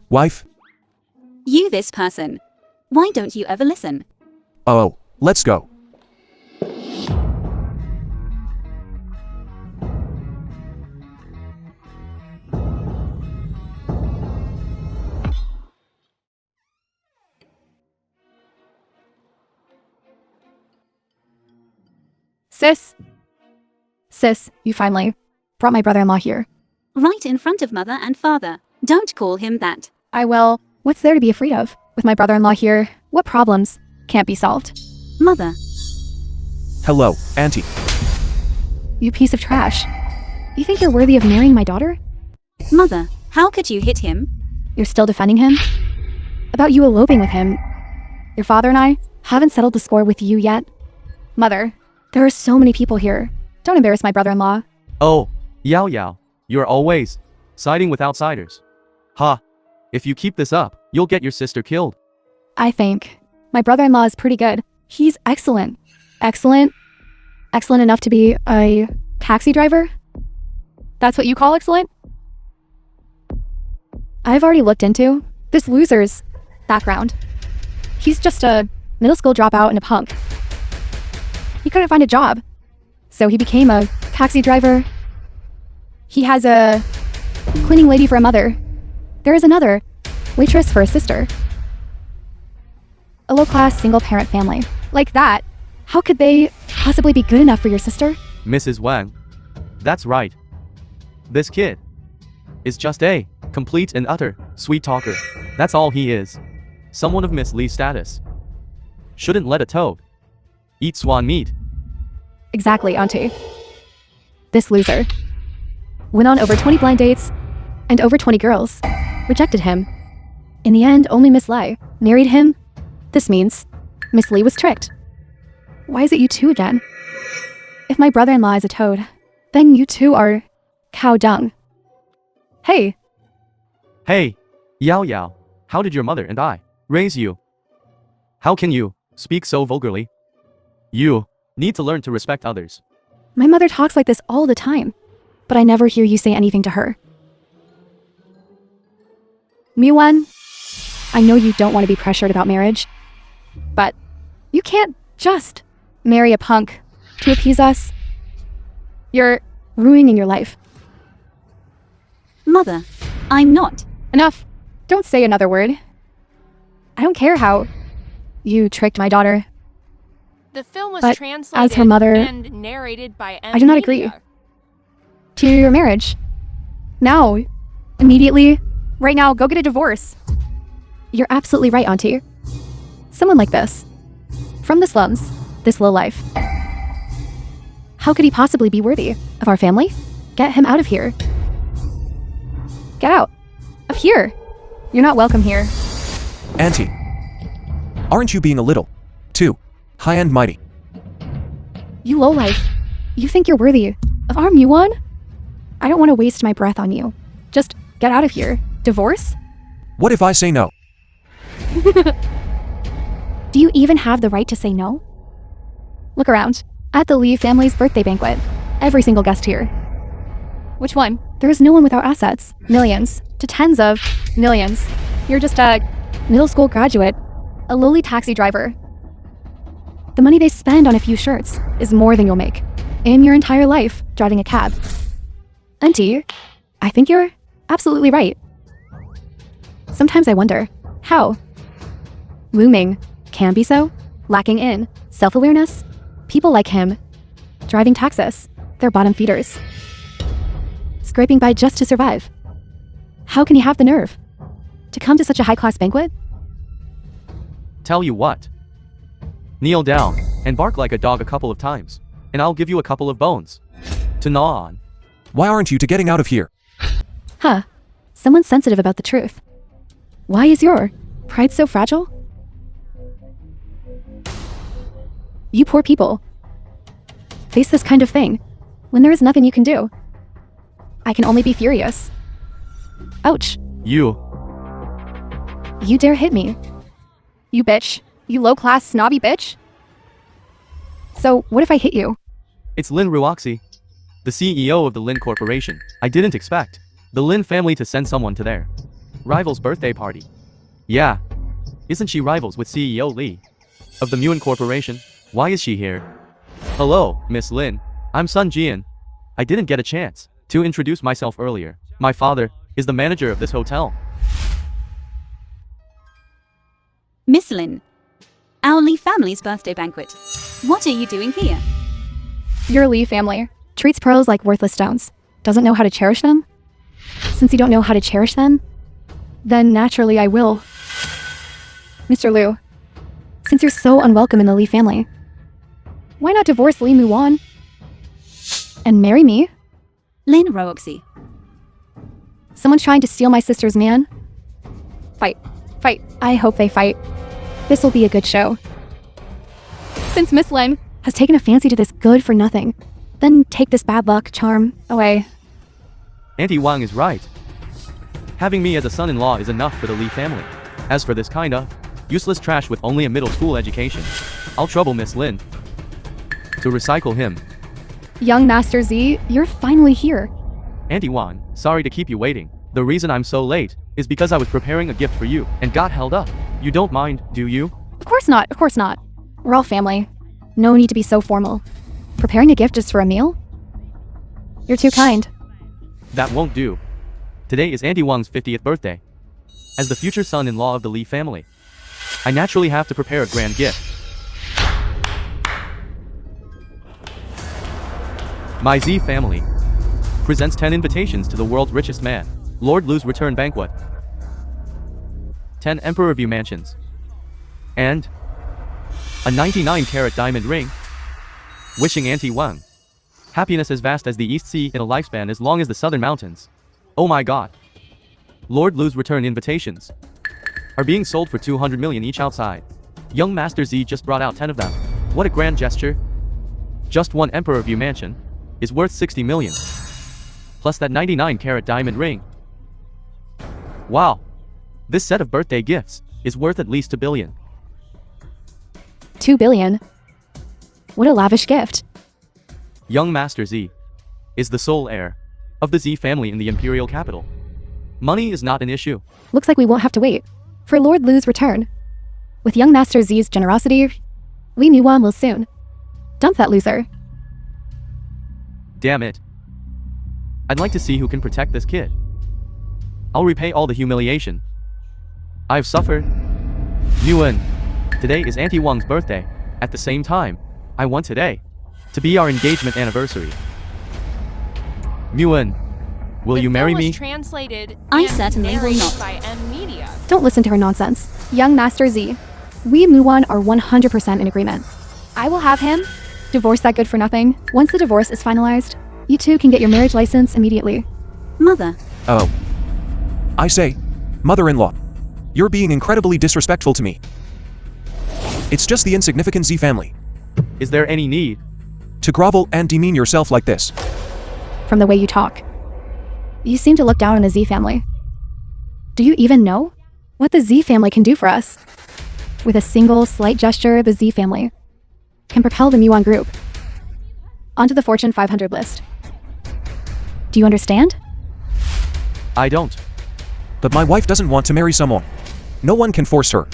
Wife? You this person. Why don't you ever listen? Oh, let's go. Sis? Sis, you finally brought my brother-in-law here. Right in front of mother and father. Don't call him that. I will. What's there to be afraid of? With my brother-in-law here, what problems can't be solved? Mother. Hello, Auntie. You piece of trash. You think you're worthy of marrying my daughter? Mother, how could you hit him? You're still defending him? About you eloping with him. Your father and I haven't settled the score with you yet. Mother, there are so many people here. Don't embarrass my brother-in-law. Oh, Yao Yao, you're always siding with outsiders. Ha! If you keep this up, you'll get your sister killed. I think my brother-in-law is pretty good. He's excellent. Excellent? Excellent enough to be a taxi driver? That's what you call excellent? I've already looked into this loser's background. He's just a middle school dropout and a punk. He couldn't find a job, so he became a taxi driver. He has a cleaning lady for a mother. There is another waitress for a sister. A low-class single-parent family. Like that, how could they possibly be good enough for your sister? Mrs. Wang. That's right. This kid is just a complete and utter sweet talker. That's all he is. Someone of Miss Lee's status. Shouldn't let a toad eat swan meat. Exactly, Auntie. This loser went on over 20 blind dates and over 20 girls rejected him. In the end, only Miss Lai married him. This means Miss Lee was tricked. Why is it you two again? If my brother-in-law is a toad, then you two are cow dung. Hey, Hey, Yao Yao, how did your mother and I raise you? How can you speak so vulgarly? You need to learn to respect others. my mother talks like this all the time, but I never hear you say anything to her. Miwan, I know you don't want to be pressured about marriage, but you can't just marry a punk to appease us. You're ruining your life. Mother, I'm not. Enough. Don't say another word. I don't care how you tricked my daughter. The film was But translated as her mother, and narrated by I do not agree Media. to your marriage. Now. Immediately. Right now, go get a divorce. You're absolutely right, Auntie. Someone like this. From the slums. This low life. How could he possibly be worthy of our family? Get him out of here. Get out. Of here. You're not welcome here. Auntie. Aren't you being a little too high and mighty? You lowlife. You think you're worthy of our Muon? I don't want to waste my breath on you. Just get out of here. Divorce? What if I say no? Do you even have the right to say no? Look around. At the Lee family's birthday banquet. Every single guest here. Which one? There is no one without assets. Millions. To tens of millions. You're just a middle school graduate. A lowly taxi driver. The money they spend on a few shirts is more than you'll make in your entire life driving a cab. Auntie, I think you're absolutely right. Sometimes I wonder how Lu-ming can be so lacking in self-awareness. People like him, driving taxis, they're bottom feeders, scraping by just to survive. How can he have the nerve to come to such a high-class banquet? Tell you what. Kneel down and bark like a dog a couple of times, and I'll give you a couple of bones to gnaw on. Why aren't you getting out of here? Huh. Someone's sensitive about the truth. Why is your pride so fragile? You poor people face this kind of thing when there is nothing you can do. I can only be furious. Ouch. You. You dare hit me. You bitch. You low-class snobby bitch. So, what if I hit you? It's Lin Ruoxi, the CEO of the Lin Corporation. I didn't expect the Lin family to send someone to their rival's birthday party. Yeah. Isn't she rivals with CEO Lee of the Muon Corporation? Why is she here? Hello, Miss Lin. I'm Sun Jian. I didn't get a chance to introduce myself earlier. My father is the manager of this hotel. Miss Lin. Our Lee family's birthday banquet. What are you doing here? Your Lee family treats pearls like worthless stones. Doesn't know how to cherish them? Since you don't know how to cherish them, then naturally I will. Mr. Liu, since you're so unwelcome in the Lee family, why not divorce Lee Mu-won and marry me? Lin Rooxi. Someone's trying to steal my sister's man? Fight. Fight. I hope they fight. This will be a good show. Since Miss Lin has taken a fancy to this good for nothing, then take this bad luck charm away. Auntie Wang is right. Having me as a son-in-law is enough for the Lee family. As for this kind of useless trash with only a middle school education, I'll trouble Miss Lin to recycle him. Young Master Z, you're finally here. Auntie Wang, sorry to keep you waiting. The reason I'm so late is because I was preparing a gift for you and got held up. You don't mind, do you? Of course not, of course not. We're all family. No need to be so formal. Preparing a gift just for a meal? You're too kind. That won't do. Today is Auntie Wang's 50th birthday. As the future son-in-law of the Lee family, I naturally have to prepare a grand gift. My Z family presents 10 invitations to the world's richest man, Lord Liu's return banquet, 10 Emperor View mansions, and a 99-carat diamond ring. Wishing Auntie Wang happiness as vast as the East Sea and a lifespan as long as the Southern Mountains. Oh my god. Lord Liu's return invitations are being sold for 200 million each outside. Young Master Z just brought out 10 of them. What a grand gesture. Just one Emperor View mansion is worth 60 million. Plus that 99-carat diamond ring. Wow. This set of birthday gifts is worth at least 2 billion. 2 billion? What a lavish gift. Young Master Z is the sole heir of the Z family in the imperial capital. Money is not an issue. Looks like we won't have to wait for Lord Liu's return. With young Master Z's generosity, Lee Mu-won will soon dump that loser. Damn it. I'd like to see who can protect this kid. I'll repay all the humiliation I've suffered. Yuan, today is Auntie Wang's birthday. At the same time, I want today to be our engagement anniversary. Yuan, will you marry me? Translated I and certainly will narrated not. by M Media. Don't listen to her nonsense. Young Master Z, we Mu-won are 100% in agreement. I will have him divorce that good for nothing. Once the divorce is finalized, you two can get your marriage license immediately. Mother. Oh. I say, mother-in-law, you're being incredibly disrespectful to me. It's just the insignificant Z family. Is there any need To grovel and demean yourself like this. From the way you talk, you seem to look down on the Z family. Do you even know what the Z family can do for us? With a single slight gesture, the Z family can propel the Mu-won group onto the Fortune 500 list. Do you understand? I don't. But my wife doesn't want to marry someone. No one can force her.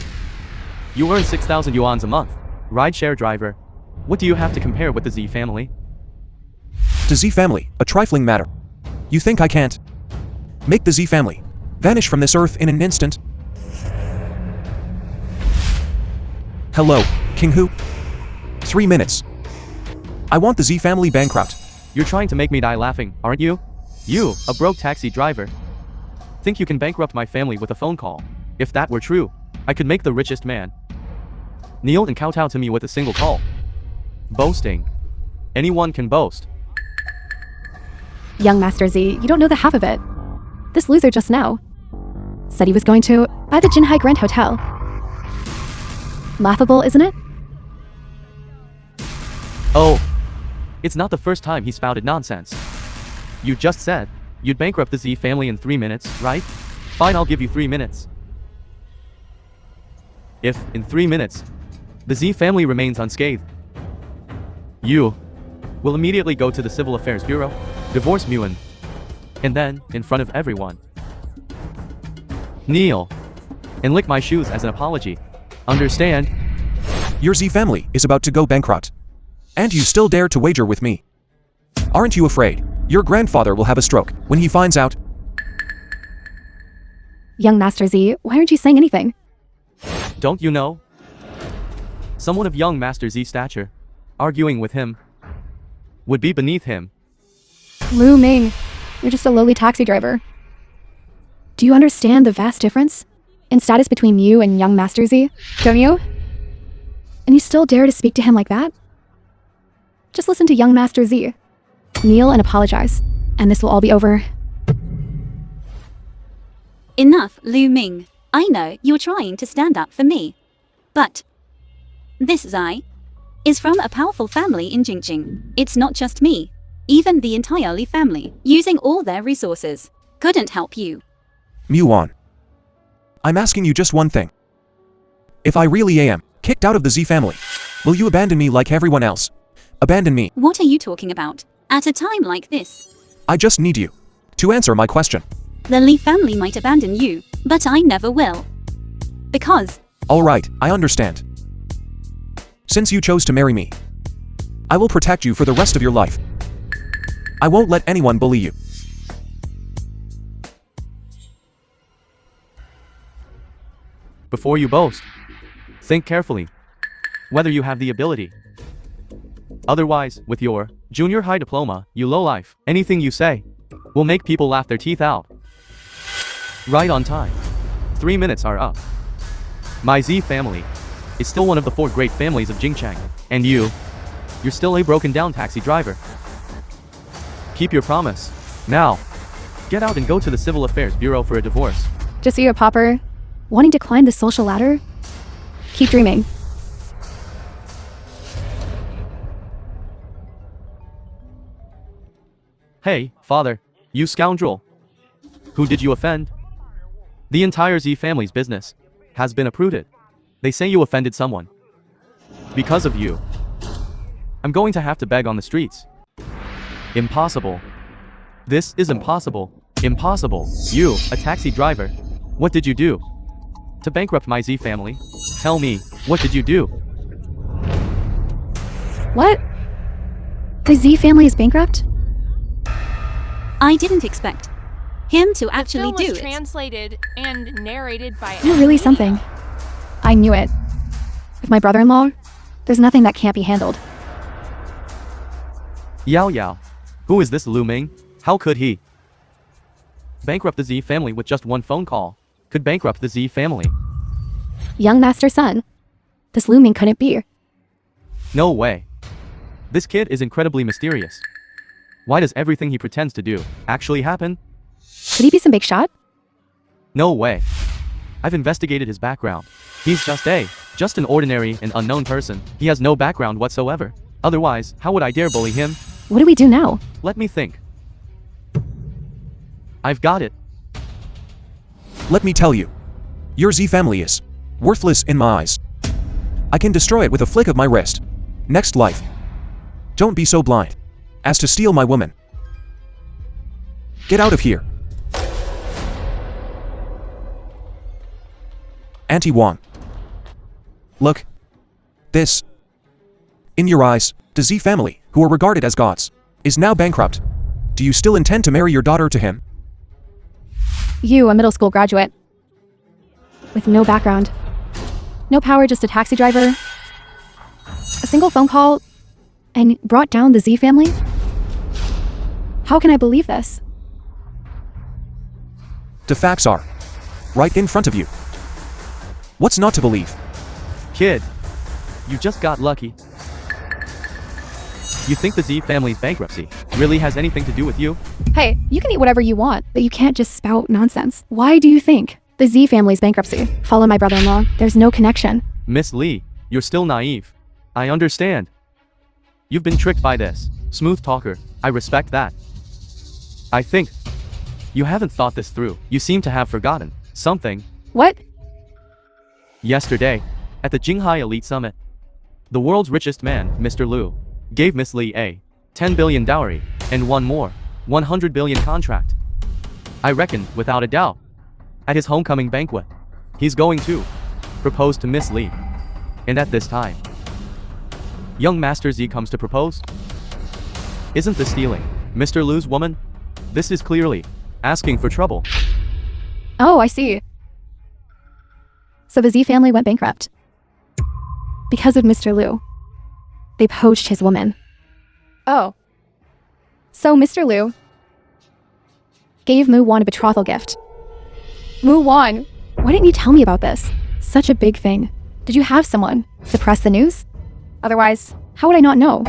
You earn 6,000 yuans a month. Rideshare driver. What do you have to compare with the Z family? To Z family, a trifling matter. You think I can't make the Z family vanish from this earth in an instant? Hello, King Hu? 3 minutes. I want the Z family bankrupt. You're trying to make me die laughing, aren't you? You, a broke taxi driver, think you can bankrupt my family with a phone call. If that were true, I could make the richest man kneel and kowtow to me with a single call. Boasting. Anyone can boast. Young Master Z, you don't know the half of it. This loser just now said he was going to buy the Jinhai Grand Hotel. Laughable, isn't it? Oh, it's not the first time he spouted nonsense. You just said you'd bankrupt the Z family in 3 minutes, right? Fine, I'll give you 3 minutes. If, in 3 minutes, the Z family remains unscathed, you will immediately go to the Civil Affairs Bureau, divorce Muan, and then, in front of everyone, kneel and lick my shoes as an apology. Understand? Your Z family is about to go bankrupt. And you still dare to wager with me. Aren't you afraid your grandfather will have a stroke when he finds out? Young Master Z, why aren't you saying anything? Don't you know? Someone of young Master Z stature, arguing with him, would be beneath him. Lu Ming, you're just a lowly taxi driver. Do you understand the vast difference in status between you and young Master Z? Don't you? And you still dare to speak to him like that? Just listen to young Master Z. Kneel and apologize, and this will all be over. Enough, Lu Ming. I know you're trying to stand up for me. But this Zai is from a powerful family in Jingqing. It's not just me. Even the entire Li family, using all their resources, couldn't help you. Muon. I'm asking you just one thing. If I really am kicked out of the Z family, will you abandon me like everyone else? Abandon me. What are you talking about? At a time like this, I just need you to answer my question. the Li family might abandon you, but I never will. Because Alright, I understand. Since you chose to marry me, I will protect you for the rest of your life. I won't let anyone bully you. Before you boast, think carefully whether you have the ability. Otherwise, with your junior high diploma, you lowlife, anything you say will make people laugh their teeth out. Right on time. 3 minutes are up. My Z family is still one of the 4 great families of Jingchang, and you're still a broken down taxi driver. Keep your promise. Now, get out and go to the Civil Affairs Bureau for a divorce. Just so you're a pauper, wanting to climb the social ladder? Keep dreaming. Hey, father, you scoundrel. Who did you offend? The entire Z family's business has been uprooted. They say you offended someone. Because of you, I'm going to have to beg on the streets. Impossible. This is impossible. Impossible. You, a taxi driver. What did you do to bankrupt my Z family? Tell me, what did you do? What? The Z family is bankrupt? I didn't expect him to The actually film was do it. translated and narrated by You're really something. I knew it. With my brother-in-law, there's nothing that can't be handled. Yao Yao. Who is this Lu Ming? How could he bankrupt the Z family with just one phone call? Could bankrupt the Z family? Young Master's son. This Lu Ming couldn't be. No way. This kid is incredibly mysterious. Why does everything he pretends to do actually happen? Could he be some big shot? No way. I've investigated his background. He's just an ordinary and unknown person. He has no background whatsoever. Otherwise, how would I dare bully him? What do we do now? Let me think. I've got it. Let me tell you. Your Z family is worthless in my eyes. I can destroy it with a flick of my wrist. Next life. Don't be so blind as to steal my woman. Get out of here. Auntie Wang. Look. This. In your eyes, the Z family, who are regarded as gods, is now bankrupt. Do you still intend to marry your daughter to him? You, a middle school graduate. With no background. No power, just a taxi driver. A single phone call, and brought down the Z family? How can I believe this? The facts are right in front of you. What's not to believe? Kid, you just got lucky. You think the Z family's bankruptcy really has anything to do with you? Hey, you can eat whatever you want, but you can't just spout nonsense. Why do you think the Z family's bankruptcy? Follow my brother-in-law. There's no connection. Miss Lee, you're still naive. I understand. You've been tricked by this. Smooth talker, I respect that. I think you haven't thought this through. You seem to have forgotten something. What? Yesterday, at the Jinghai Elite Summit, the world's richest man, Mr. Liu, gave Miss Lee a 10 billion dowry and one more 100 billion contract. I reckon, without a doubt, at his homecoming banquet, he's going to propose to Miss Lee. And at this time, young Master Z comes to propose? Isn't this stealing Mr. Liu's woman? This is clearly asking for trouble. Oh, I see. So the Z family went bankrupt. Because of Mr. Liu. They poached his woman. Oh, So Mr. Liu gave Mu Wan a betrothal gift. Mu Wan, why didn't you tell me about this? Such a big thing. Did you have someone suppress the news? Otherwise, how would I not know?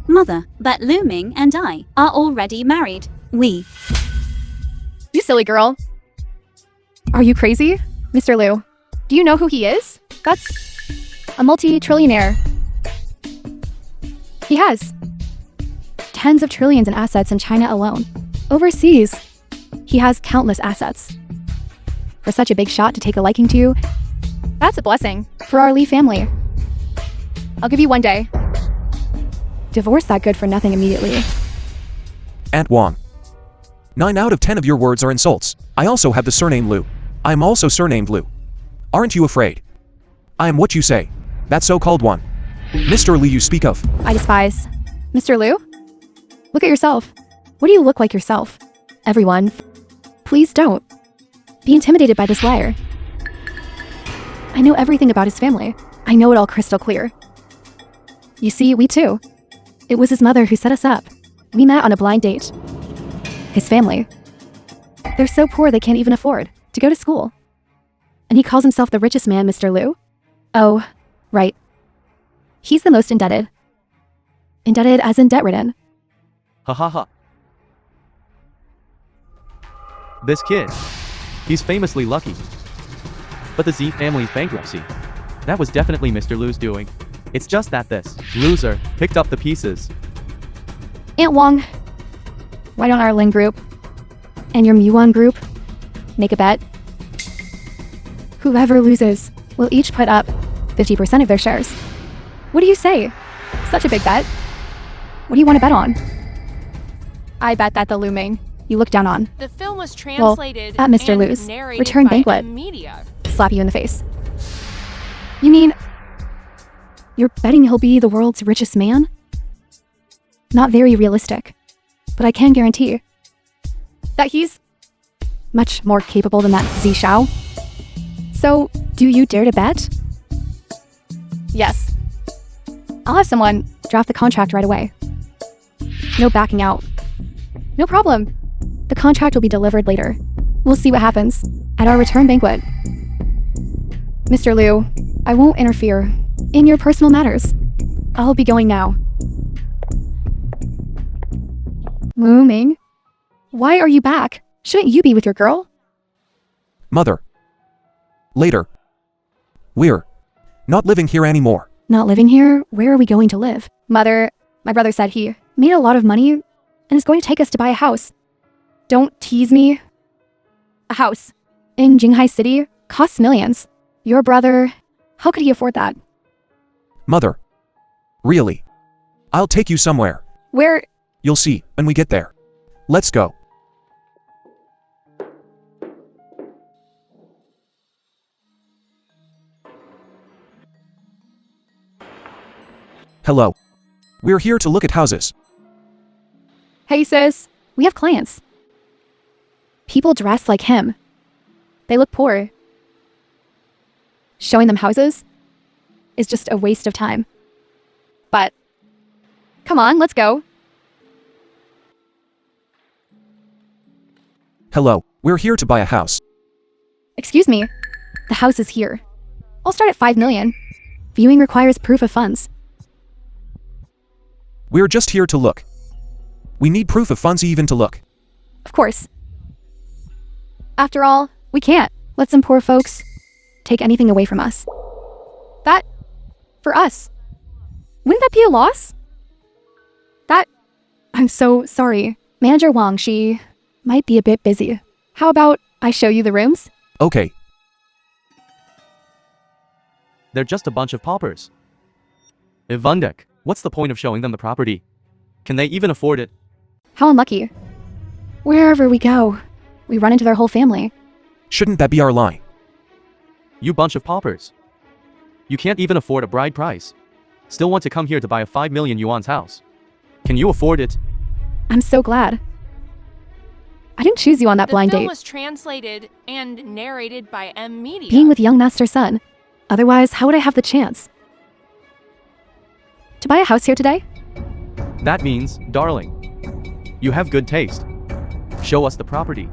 Mother, but Lu Ming and I are already married. We. You silly girl. Are you crazy? Mr. Liu, do you know who he is? That's a multi-trillionaire. He has tens of trillions in assets in China alone. Overseas, he has countless assets. For such a big shot to take a liking to, that's a blessing for our Li family. I'll give you 1 day. Divorce that good-for-nothing immediately. Aunt Wang. 9 out of 10 of your words are insults. I also have the surname Liu. I am also surnamed Liu. Aren't you afraid? I am what you say. That so-called one. Mr. Li you speak of. I despise. Mr. Liu? Look at yourself. What do you look like yourself? Everyone, please don't be intimidated by this liar. I know everything about his family. I know it all crystal clear. You see, we too. It was his mother who set us up. We met on a blind date. His family. They're so poor they can't even afford to go to school. And he calls himself the richest man, Mr. Liu? Oh, right. He's the most indebted. Indebted as in debt-ridden. Ha ha ha. This kid. He's famously lucky. But the Z family's bankruptcy. That was definitely Mr. Liu's doing. It's just that this loser picked up the pieces. Aunt Wang, why don't our Ling group and your Muon group make a bet? Whoever loses will each put up 50% of their shares. What do you say? Such a big bet. What do you want to bet on? I bet that the Lu Ming you look down on The film was translated at Mr. and Liu's narrated return by banquet. Media. slap you in the face. You mean you're betting he'll be the world's richest man? Not very realistic, but I can guarantee that he's much more capable than that Zi Shao. So, do you dare to bet? Yes. I'll have someone draft the contract right away. No backing out. No problem. The contract will be delivered later. We'll see what happens at our return banquet. Mr. Liu, I won't interfere in your personal matters. I'll be going now. Lu Ming? Why are you back? Shouldn't you be with your girl? Mother. Later. We're not living here anymore. Not living here? Where are we going to live? Mother, my brother said he made a lot of money and is going to take us to buy a house. Don't tease me. A house in Jinghai City costs millions. Your brother, how could he afford that? Mother. Really. I'll take you somewhere. Where? You'll see when we get there. Let's go. Hello. We're here to look at houses. Hey sis, we have clients. People dressed like him. They look poor. Showing them houses is just a waste of time. But, come on, let's go. Hello. We're here to buy a house. Excuse me, the house is here. I'll start at 5 million. Viewing requires proof of funds. We're just here to look. We need proof of funds even to look. Of course. After all, we can't let some poor folks take anything away from us. That, for us, wouldn't that be a loss? I'm so sorry. Manager Wang, she might be a bit busy. How about I show you the rooms? Okay. They're just a bunch of paupers. Ivundek, what's the point of showing them the property? Can they even afford it? How unlucky. Wherever we go, we run into their whole family. Shouldn't that be our line? You bunch of paupers. You can't even afford a bride price. Still want to come here to buy a 5 million yuan's house. Can you afford it? I'm so glad. I didn't choose you on that blind The film date. was translated and narrated by Media. Being with young Master Sun. Otherwise, how would I have the chance? To buy a house here today? That means, darling, You have good taste. Show us the property.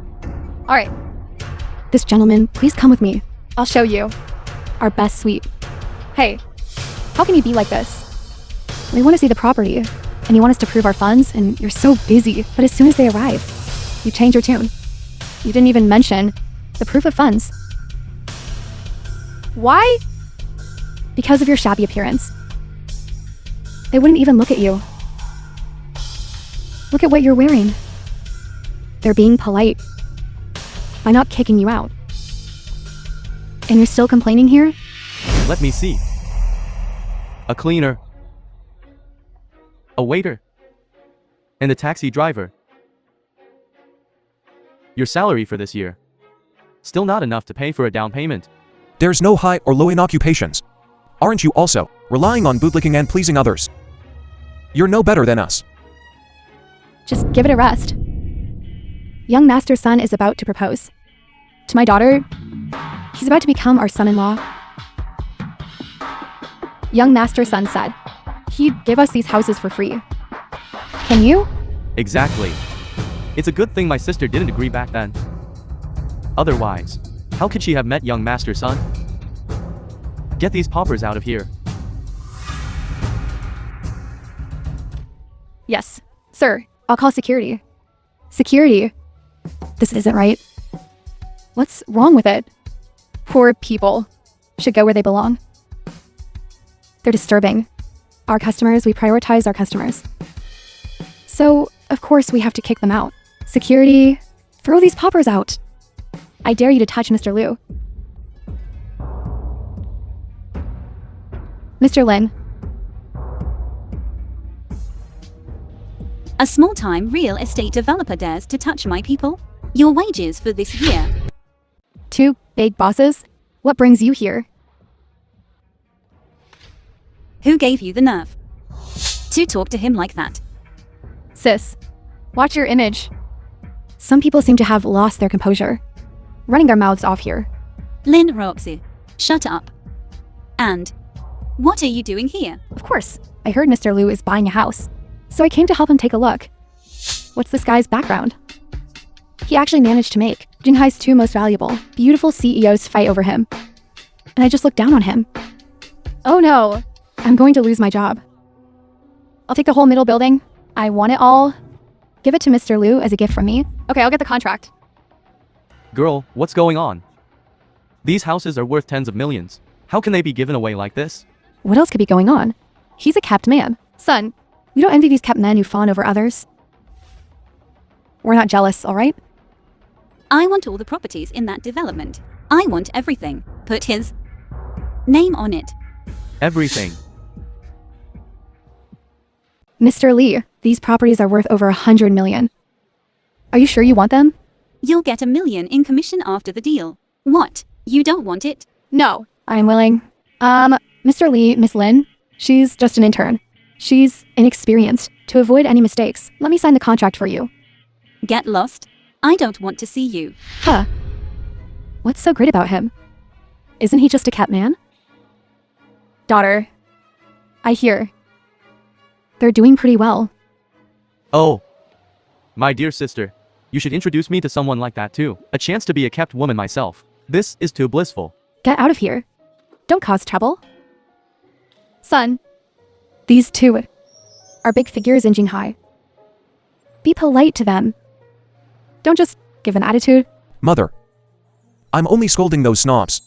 Alright. This gentleman, please come with me. I'll show you. Our best suite. Hey, how can you be like this? We want to see the property, and you want us to prove our funds, and you're so busy. But as soon as they arrive, you change your tune. You didn't even mention the proof of funds. Why? Because of your shabby appearance. They wouldn't even look at you. Look at what you're wearing. They're being polite by not kicking you out. And you're still complaining here? Let me see. A cleaner. A waiter. And a taxi driver. Your salary for this year. Still not enough to pay for a down payment. There's no high or low in occupations. Aren't you also relying on bootlicking and pleasing others? You're no better than us. Just give it a rest. Young master's son is about to propose. To my daughter, he's about to become our son-in-law. Young master's son said he'd give us these houses for free. Can you? Exactly. It's a good thing my sister didn't agree back then. Otherwise, how could she have met young master's son? Get these paupers out of here. Yes, sir. I'll call security. Security? This isn't right. What's wrong with it? Poor people should go where they belong. They're disturbing. Our customers, we prioritize our customers. So, of course, we have to kick them out. Security, throw these paupers out. I dare you to touch Mr. Liu. Mr. Lin. A small-time real estate developer dares to touch my people? Your wages for this year. 2 big bosses? What brings you here? Who gave you the nerve to talk to him like that? Sis, watch your image. Some people seem to have lost their composure, running their mouths off here. Lin Roxy, shut up. And what are you doing here? Of course, I heard Mr. Liu is buying a house, so I came to help him take a look. What's this guy's background? He actually managed to make Jinghai's 2 most valuable, beautiful CEOs fight over him. And I just looked down on him. Oh no, I'm going to lose my job. I'll take the whole middle building. I want it all. Give it to Mr. Liu as a gift from me. Okay, I'll get the contract. Girl, what's going on? These houses are worth tens of millions. How can they be given away like this? What else could be going on? He's a kept man. Son, we don't envy these kept men who fawn over others. We're not jealous, all right? I want all the properties in that development. I want everything. Put his name on it. Everything. Mr. Lee, these properties are worth over 100 million. Are you sure you want them? You'll get $1 million in commission after the deal. What? You don't want it? No, I'm willing. Mr. Lee, Miss Lin, she's just an intern. She's inexperienced. To avoid any mistakes, let me sign the contract for you. Get lost. I don't want to see you. Huh. What's so great about him? Isn't he just a kept man? Daughter, I hear they're doing pretty well. Oh. My dear sister, you should introduce me to someone like that too. A chance to be a kept woman myself. This is too blissful. Get out of here. Don't cause trouble. Son, these 2 are big figures in Jinghai. Be polite to them. Don't just give an attitude. Mother. I'm only scolding those snobs.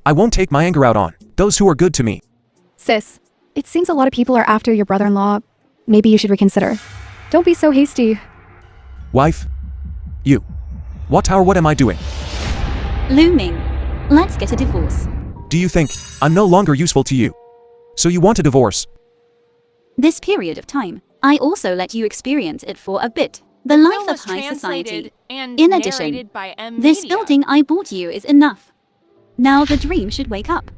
I won't take my anger out on those who are good to me. Sis, it seems a lot of people are after your brother-in-law. Maybe you should reconsider. Don't be so hasty. Wife? You. What am I doing? Lu Ming, let's get a divorce. Do you think I'm no longer useful to you? So you want a divorce? This period of time, I also let you experience it for a bit. The life Film of was high society. translated and In addition, narrated by M. This Media. building I bought you is enough. Now the dream should wake up.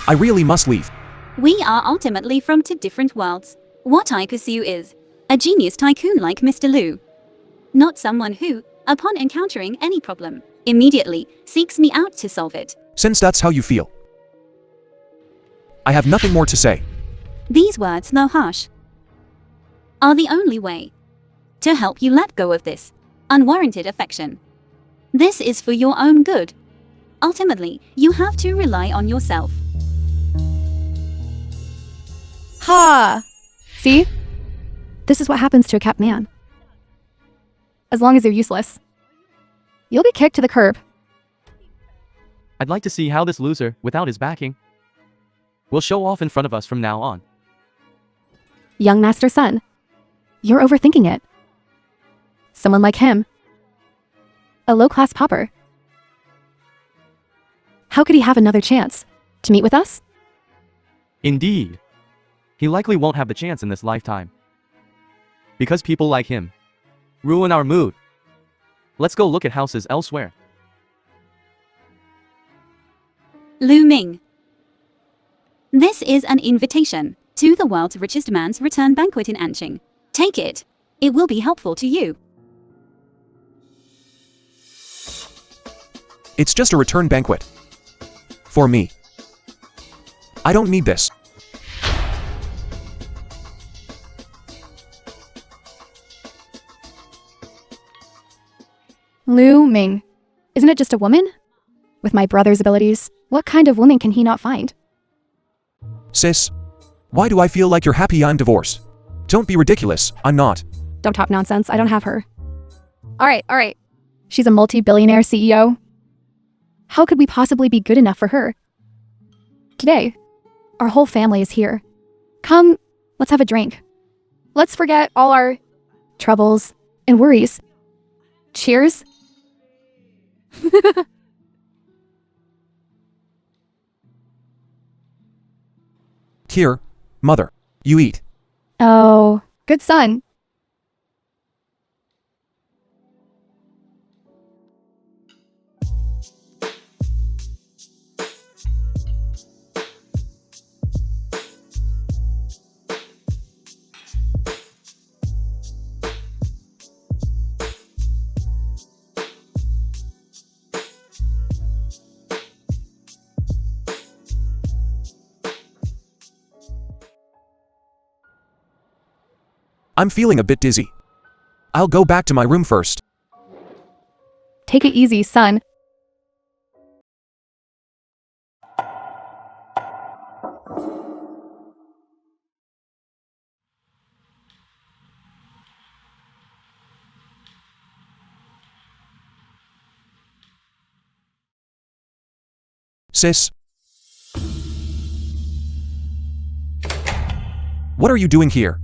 I really must leave. We are ultimately from 2 different worlds. What I pursue is a genius tycoon like Mr. Liu. Not someone who, upon encountering any problem, immediately seeks me out to solve it. Since that's how you feel, I have nothing more to say. These words though harsh are the only way to help you let go of this unwarranted affection. This is for your own good. Ultimately, you have to rely on yourself. Ha! See? This is what happens to a kept man. As long as you're useless, you'll be kicked to the curb. I'd like to see how this loser, without his backing, will show off in front of us from now on. Young master's son, you're overthinking it. Someone like him, a low-class pauper. How could he have another chance to meet with us? Indeed. He likely won't have the chance in this lifetime. Because people like him ruin our mood. Let's go look at houses elsewhere. Lu Ming. This is an invitation to the world's richest man's return banquet in Anqing. Take it. It will be helpful to you. It's just a return banquet. For me. I don't need this. Lu Ming. Isn't it just a woman? With my brother's abilities, what kind of woman can he not find? Sis, why do I feel like you're happy I'm divorced? Don't be ridiculous, I'm not. Don't talk nonsense, I don't have her. Alright. She's a multi-billionaire CEO. How could we possibly be good enough for her? Today, our whole family is here. Come, let's have a drink. Let's forget all our troubles and worries. Cheers. Here, mother, you eat. Oh, good son. I'm feeling a bit dizzy. I'll go back to my room first. Take it easy, son. Sis. What are you doing here?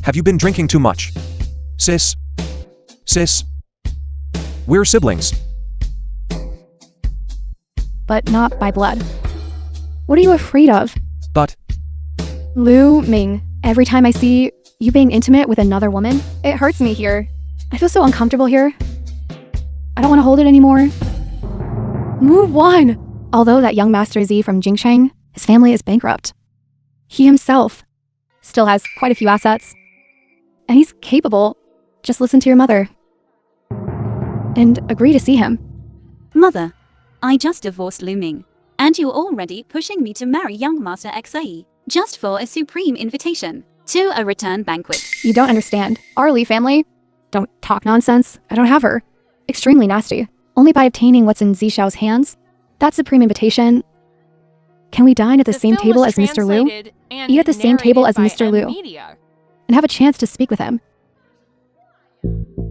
Have you been drinking too much? Sis? Sis? We're siblings. But not by blood. What are you afraid of? But, Lu Ming, every time I see you being intimate with another woman, it hurts me here. I feel so uncomfortable here. I don't want to hold it anymore. Move on! Although that young Master Z from Jingsheng, his family is bankrupt. He himself still has quite a few assets. And he's capable. Just listen to your mother. And agree to see him. Mother, I just divorced Lu Ming, and you're already pushing me to marry young Master XAE, just for a supreme invitation to a return banquet. You don't understand. Our Li family? Don't talk nonsense. I don't have her. Extremely nasty. Only by obtaining what's in Zishao's hands. That supreme invitation. Can we dine at the same table as Mr. Lu? Eat at the same table as Mr. Lu. And have a chance to speak with him.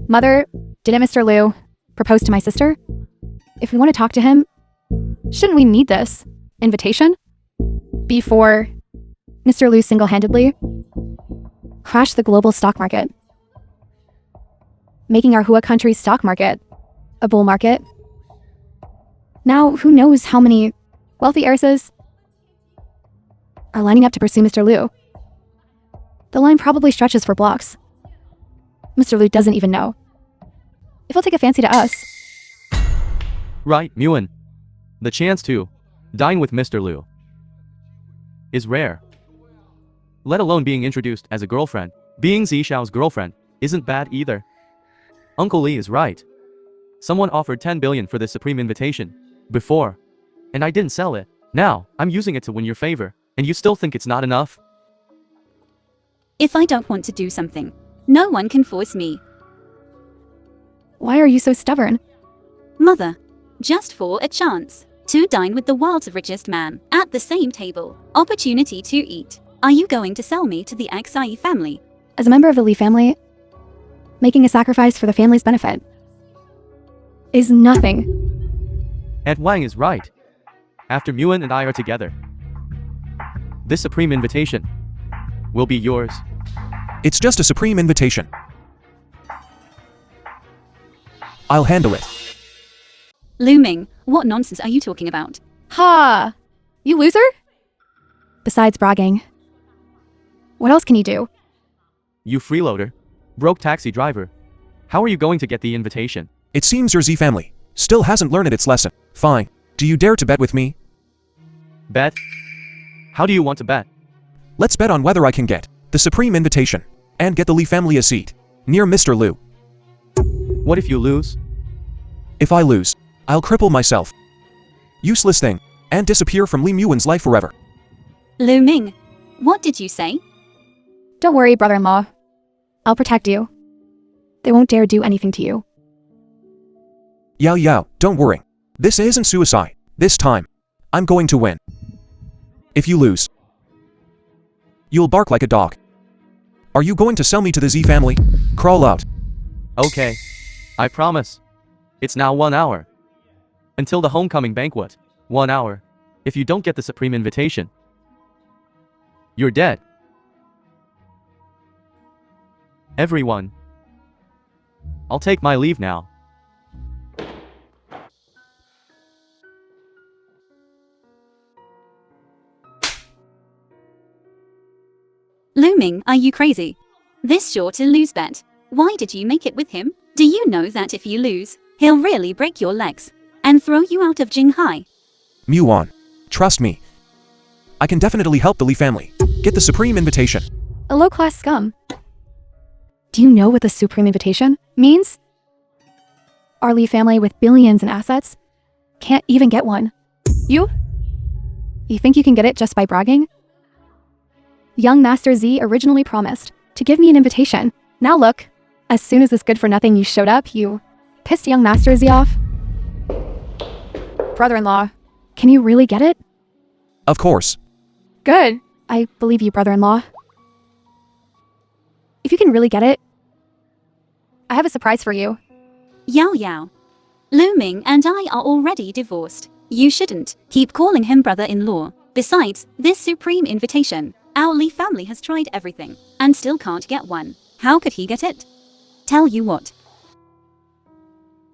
Mother, didn't Mr. Lu propose to my sister? If we want to talk to him, shouldn't we need this invitation before Mr. Lu single-handedly crashed the global stock market, making our Hua country's stock market a bull market? Now, who knows how many wealthy heiresses are lining up to pursue Mr. Lu? The line probably stretches for blocks. Mr. Lu doesn't even know if he'll take a fancy to us. Right, Muan. The chance to dine with Mr. Lu is rare. let alone being introduced as a girlfriend. Being Zishao's girlfriend isn't bad either. Uncle Lee is right. Someone offered 10 billion for this supreme invitation before, and I didn't sell it. Now, I'm using it to win your favor, and you still think it's not enough? If I don't want to do something, no one can force me. Why are you so stubborn? Mother, just for a chance to dine with the world's richest man at the same table. Opportunity to eat. Are you going to sell me to the XIE family? As a member of the Lee family, making a sacrifice for the family's benefit is nothing. Aunt Wang is right. After Muan and I are together, this supreme invitation will be yours. It's just a supreme invitation. I'll handle it. Lu Ming, what nonsense are you talking about? Ha! You loser? Besides bragging, what else can you do? You freeloader, broke taxi driver. How are you going to get the invitation? It seems your Z family still hasn't learned its lesson. Fine. Do you dare to bet with me? Bet? How do you want to bet? Let's bet on whether I can get the supreme invitation and get the Lee family a seat near Mr. Liu. What if you lose? If I lose, I'll cripple myself. Useless thing, and disappear from Li Muan's life forever. Lu Ming, what did you say? Don't worry, brother-in-law. I'll protect you. They won't dare do anything to you. Yao Yao, don't worry. This isn't suicide. This time, I'm going to win. If you lose, you'll bark like a dog. Are you going to sell me to the Z family? Crawl out. Okay. I promise. It's now 1 hour. Until the homecoming banquet. 1 hour. If you don't get the supreme invitation, you're dead. Everyone. I'll take my leave now. Lu Ming, are you crazy? This sure to lose bet. Why did you make it with him? Do you know that if you lose, he'll really break your legs and throw you out of Jinghai? Muan, trust me. I can definitely help the Li family get the supreme invitation. A low-class scum. Do you know what the supreme invitation means? Our Lee family with billions in assets can't even get one. You think you can get it just by bragging? Young Master Z originally promised to give me an invitation. Now look, as soon as this good-for-nothing you showed up, you pissed young Master Z off. Brother-in-law, can you really get it? Of course. Good. I believe you, brother-in-law. If you can really get it, I have a surprise for you. Yao Yao. Lu Ming and I are already divorced. You shouldn't keep calling him brother-in-law. Besides, this supreme invitation, our Li family has tried everything and still can't get one. How could he get it? Tell you what.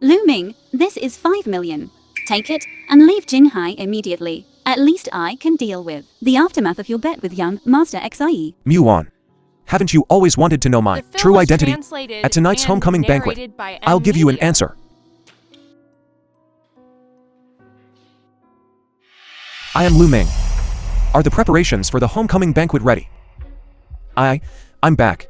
Lu Ming, this is 5 million. Take it and leave Jinghai immediately. At least I can deal with the aftermath of your bet with young Master XIE. Muan, haven't you always wanted to know my The film true was identity? translated At tonight's and homecoming banquet, narrated by I'll give you an Media. answer. I am Lu Ming. Are the preparations for the homecoming banquet ready? I'm back.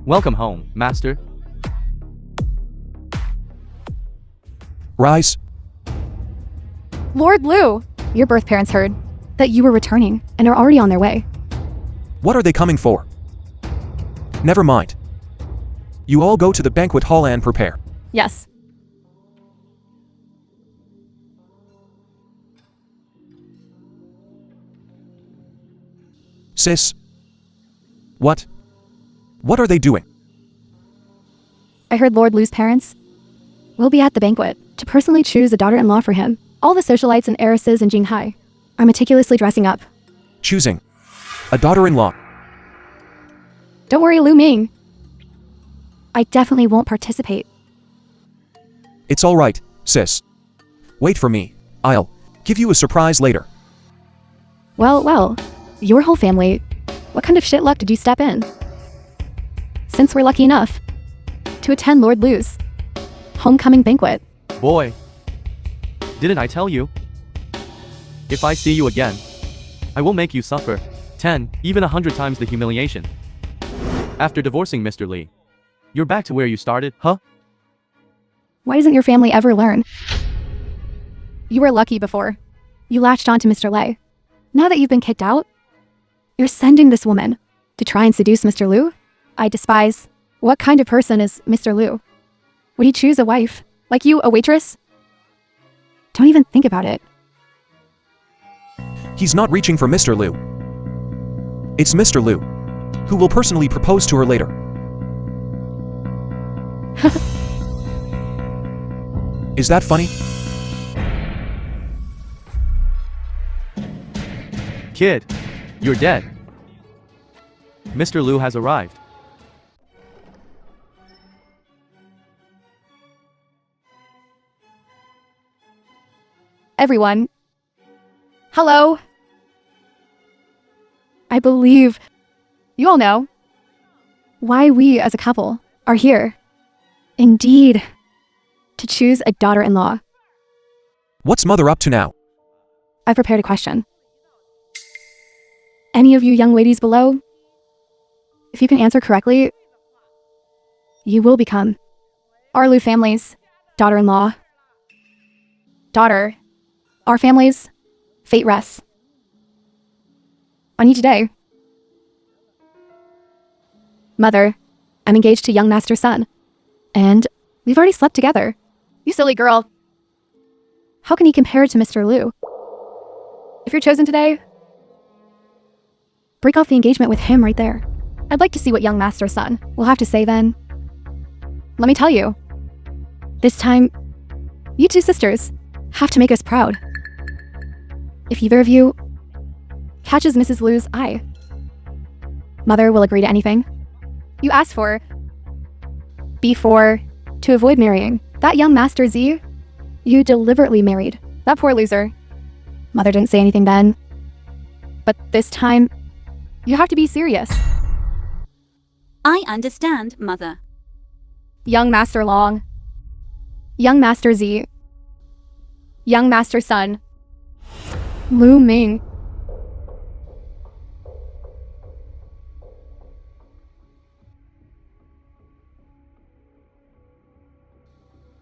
Welcome home, Master. Rise. Lord Liu, your birth parents heard that you were returning and are already on their way. What are they coming for? Never mind. You all go to the banquet hall and prepare. Yes. Sis. What? What are they doing? I heard Lord Liu's parents will be at the banquet to personally choose a daughter-in-law for him. All the socialites and heiresses in Jinghai are meticulously dressing up. Choosing a daughter-in-law. Don't worry, Lu Ming. I definitely won't participate. It's all right, sis. Wait for me. I'll give you a surprise later. Well, your whole family. What kind of shit luck did you step in? Since we're lucky enough to attend Lord Lu's homecoming banquet. Boy, didn't I tell you? If I see you again, I will make you suffer 10, even 100 times the humiliation. After divorcing Mr. Lee, you're back to where you started, huh? Why doesn't your family ever learn? You were lucky before. You latched on to Mr. Lei. Now that you've been kicked out, you're sending this woman to try and seduce Mr. Lu? I despise. What kind of person is Mr. Lu? Would he choose a wife? Like you, a waitress? Don't even think about it. He's not reaching for Mr. Lu. It's Mr. Lu, who will personally propose to her later. Is that funny? Kid, you're dead. Mr. Lu has arrived. Everyone. Hello. I believe you all know why we as a couple are here. Indeed, to choose a daughter-in-law. What's mother up to now? I've prepared a question. Any of you young ladies below, if you can answer correctly, you will become our Lu family's daughter-in-law. Daughter, our family's fate rests on you today. Mother, I'm engaged to young master son, and we've already slept together. You silly girl. How can he compare to Mr. Lu? If you're chosen today, break off the engagement with him right there. I'd like to see what young master son will have to say then. Let me tell you, this time, you two sisters have to make us proud. If either of you catches Mrs. Lu's eye, Mother will agree to anything you asked for before to avoid marrying that young Master Z you deliberately married. That poor loser. Mother didn't say anything then, but this time you have to be serious. I understand, Mother. Young Master Long, young Master Z, young Master Sun, Lu Ming.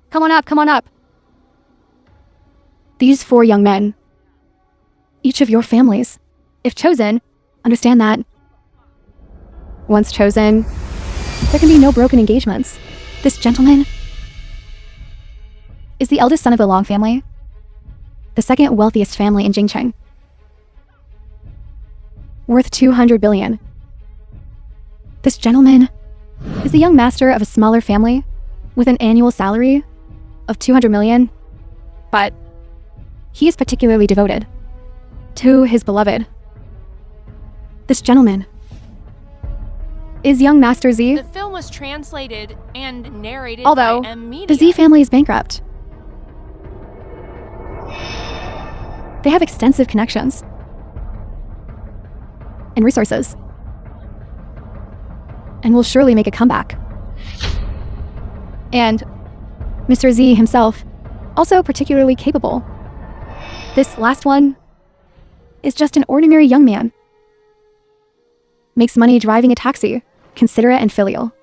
Come on up. These 4 young men, each of your families, if chosen, understand that. Once chosen, there can be no broken engagements. This gentleman is the eldest son of the Long family, the second wealthiest family in Jingcheng, worth 200 billion. This gentleman is the young master of a smaller family with an annual salary of 200 million, but he is particularly devoted to his beloved. This gentleman is young Master Z. The film was translated and narrated Although by M Media. the Z family is bankrupt, they have extensive connections and resources, and will surely make a comeback. And Mr. Z himself, also particularly capable. This last one is just an ordinary young man. Makes money driving a taxi, considerate and filial.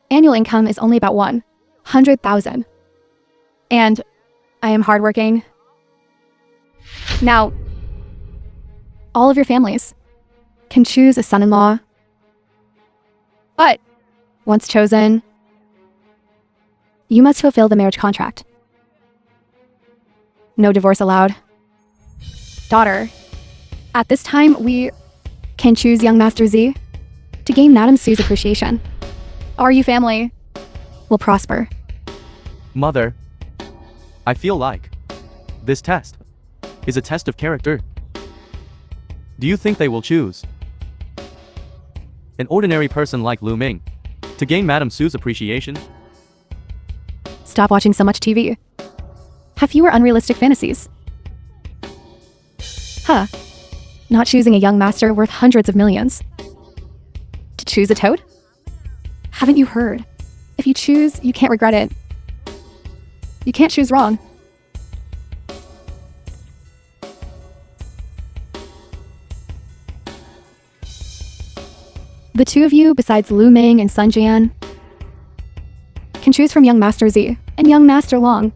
Annual income is only about 100,000. And I am hardworking. Now, all of your families can choose a son-in-law. But once chosen, you must fulfill the marriage contract. No divorce allowed. Daughter, at this time, we can choose young Master Z to gain Madame Sue's appreciation. Our Yu family will prosper. Mother, I feel like this test is a test of character. Do you think they will choose an ordinary person like Lu Ming to gain Madame Sue's appreciation? Stop watching so much TV. Have fewer unrealistic fantasies. Huh. not choosing a young master worth hundreds of millions. To choose a toad? Haven't you heard? If you choose, you can't regret it. You can't choose wrong. The two of you, besides Lu Ming and Sun Jian, can choose from young Master Z and young Master Long.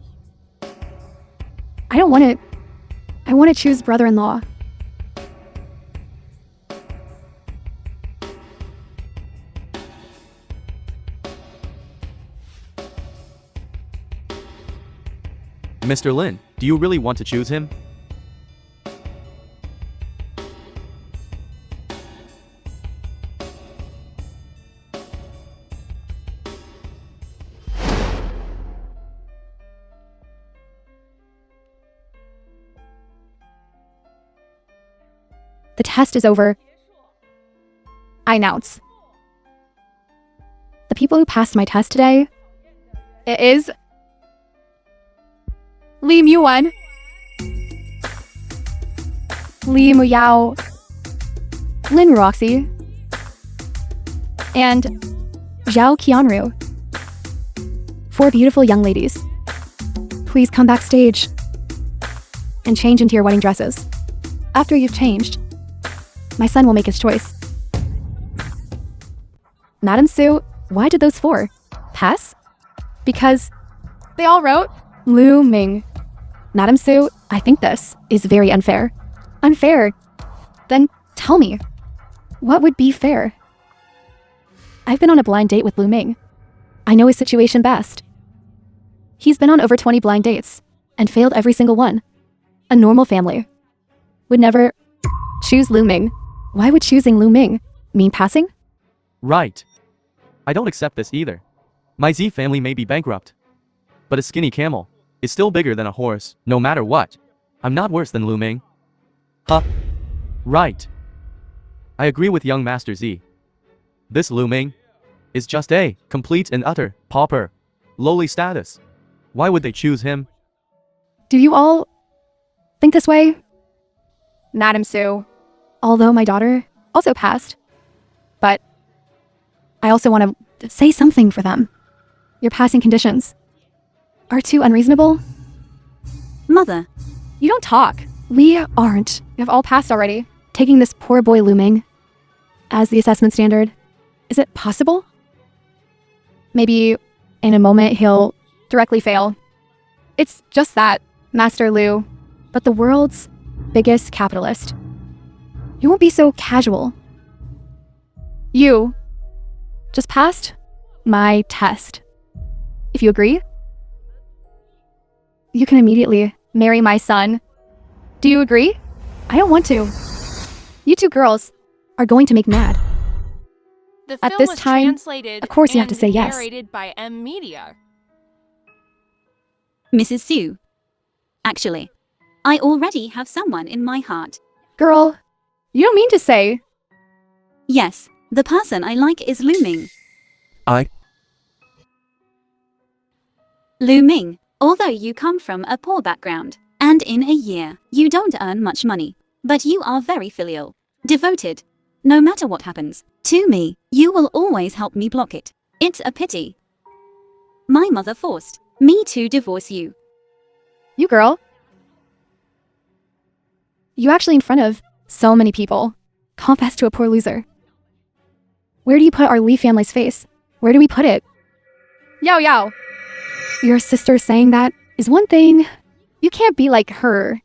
I don't want it. I want to choose brother-in-law. Mr. Lin, do you really want to choose him? The test is over. I announce. The people who passed my test today, it is Li Muwen, Li Muyao, Lin Roxy, and Zhao Qianru. 4 beautiful young ladies. Please come backstage and change into your wedding dresses. After you've changed, my son will make his choice. Madam Su, why did those 4 pass? Because they all wrote Lu Ming. Madam Su, I think this is very unfair. Unfair? Then tell me, what would be fair? I've been on a blind date with Lu Ming. I know his situation best. He's been on over 20 blind dates and failed every single one. A normal family would never choose Lu Ming. Why would choosing Lu Ming mean passing? Right. I don't accept this either. My Z family may be bankrupt, but a skinny camel is still bigger than a horse, no matter what. I'm not worse than Lu Ming. Huh? Right. I agree with young Master Z. This Lu Ming is just a complete and utter pauper, lowly status. Why would they choose him? Do you all think this way? Madam Su, although my daughter also passed, but I also want to say something for them. Your passing conditions are too unreasonable. Mother, You don't talk. We aren't. You have all passed already. Taking this poor boy Lu Ming as the assessment standard. Is it possible? Maybe in a moment he'll directly fail. It's just that, Master Lu. But the world's biggest capitalist. You won't be so casual. You just passed my test. If you agree, you can immediately marry my son. Do you agree? I don't want to. You two girls are going to make me mad. The At film this was time, translated of course you have to and say yes. narrated by M Media. Mrs. Sue. Actually, I already have someone in my heart. Girl, you don't mean to say. Yes, the person I like is Lu Ming. Lu Ming, although you come from a poor background, and in a year, you don't earn much money, but you are very filial, devoted. No matter what happens to me, you will always help me block it. It's a pity my mother forced me to divorce you. You girl. You actually in front of so many people confess to a poor loser. Where do you put our Lee family's face? Where do we put it? Yao Yao. Your sister saying that is one thing. You can't be like her.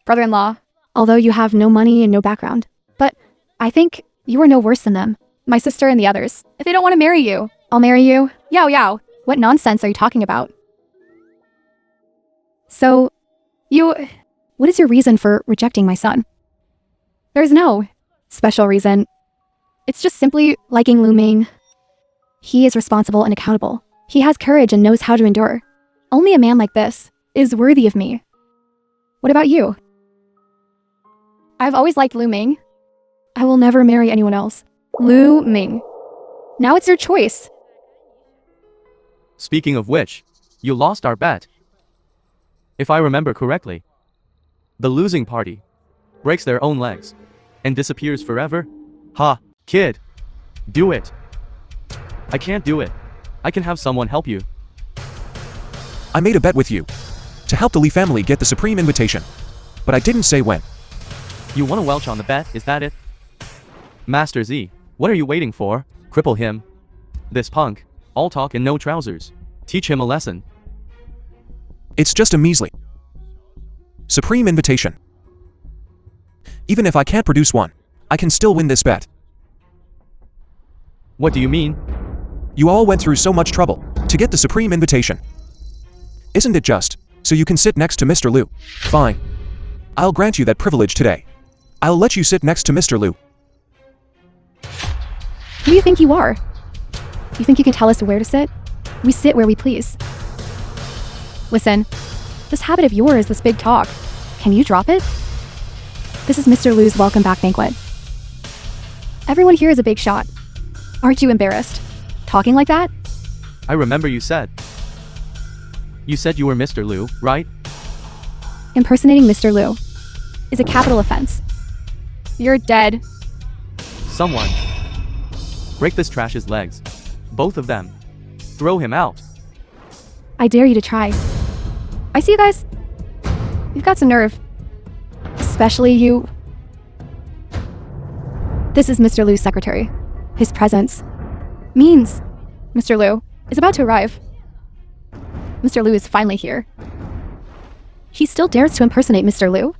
Brother-in-law, although you have no money and no background. But I think you are no worse than them. My sister and the others. If they don't want to marry you, I'll marry you. Yao Yao. What nonsense are you talking about? So, what is your reason for rejecting my son? There's no special reason. It's just simply liking Lu Ming. He is responsible and accountable. He has courage and knows how to endure. Only a man like this is worthy of me. What about you? I've always liked Lu Ming. I will never marry anyone else. Lu Ming. Now it's your choice. Speaking of which, you lost our bet. If I remember correctly, the losing party breaks their own legs, and disappears forever? Ha, kid. Do it. I can't do it. I can have someone help you. I made a bet with you to help the Lee family get the supreme invitation, but I didn't say when. You want to welch on the bet, is that it? Master Z, what are you waiting for? Cripple him. This punk, all talk and no trousers. Teach him a lesson. It's just a measly supreme invitation. Even if I can't produce one, I can still win this bet. What do you mean? You all went through so much trouble to get the supreme invitation. Isn't it just so you can sit next to Mr. Liu? Fine. I'll grant you that privilege today. I'll let you sit next to Mr. Liu. Who do you think you are? You think you can tell us where to sit? We sit where we please. Listen, this habit of yours, this big talk, can you drop it? This is Mr. Liu's welcome back banquet. Everyone here is a big shot. Aren't you embarrassed? Talking like that? I remember you said. You said you were Mr. Liu, right? Impersonating Mr. Liu is a capital offense. You're dead. Someone. Break this trash's legs. Both of them. Throw him out. I dare you to try. I see you guys. You've got some nerve. Especially you. This is Mr. Liu's secretary. His presence means Mr. Liu is about to arrive. Mr. Liu is finally here. He still dares to impersonate Mr. Liu?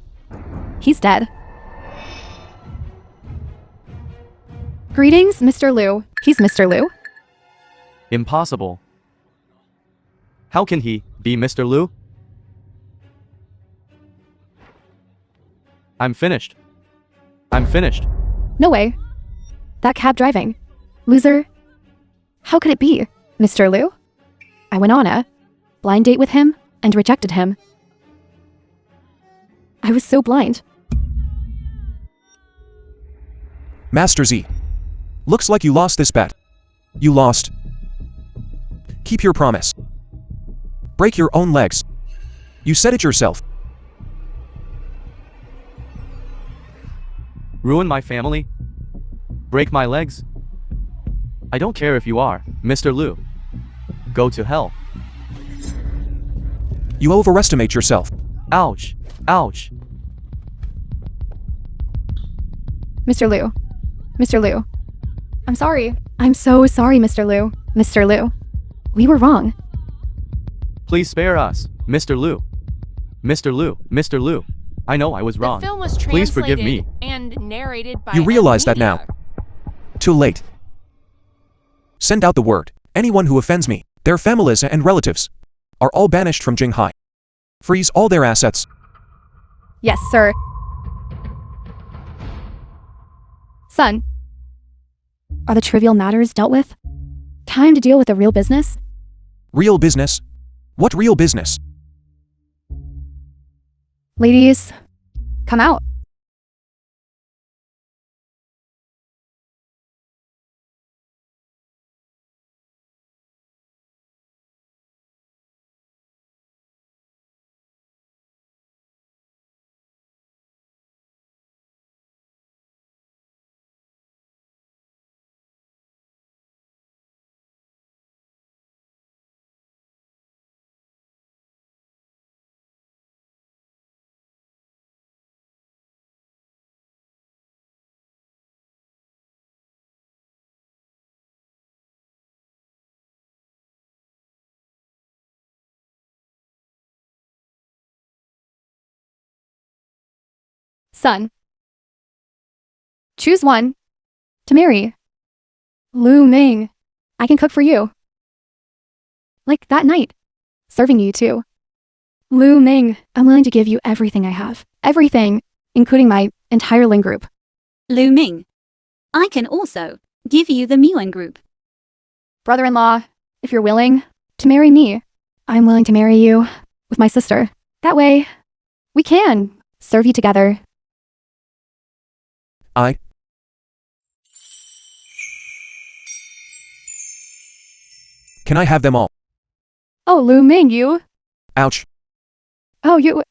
He's dead. Greetings, Mr. Liu. He's Mr. Liu. Impossible. How can he be Mr. Liu? I'm finished. I'm finished. No way. That cab driving. Loser. How could it be, Mr. Liu? I went on a blind date with him and rejected him. I was so blind. Master Z. Looks like you lost this bet. You lost. Keep your promise. Break your own legs. You said it yourself. Ruin my family? Break my legs? I don't care if you are, Mr. Liu. Go to hell. You overestimate yourself. Ouch. Ouch. Mr. Liu. Mr. Liu. I'm sorry. I'm so sorry, Mr. Liu. Mr. Liu. We were wrong. Please spare us, Mr. Liu. Mr. Liu. Mr. Liu. I know I was The wrong. film was Please forgive me. translated and narrated by You realize that now. media. Too late. Send out the word. Anyone who offends me, their families and relatives, are all banished from Jinghai. Freeze all their assets. Yes, sir. Son. Are the trivial matters dealt with? Time to deal with the real business? Real business? What real business? Ladies, come out. Son. Choose one to marry. Lu Ming. I can cook for you. Like that night. Serving you too. Lu Ming, I'm willing to give you everything I have. Everything, including my entire Ling group. Lu Ming. I can also give you the Muan group. Brother-in-law, if you're willing to marry me, I'm willing to marry you with my sister. That way, we can serve you together. Can I have them all? Oh, Lu Ming, you. Ouch. Oh, you.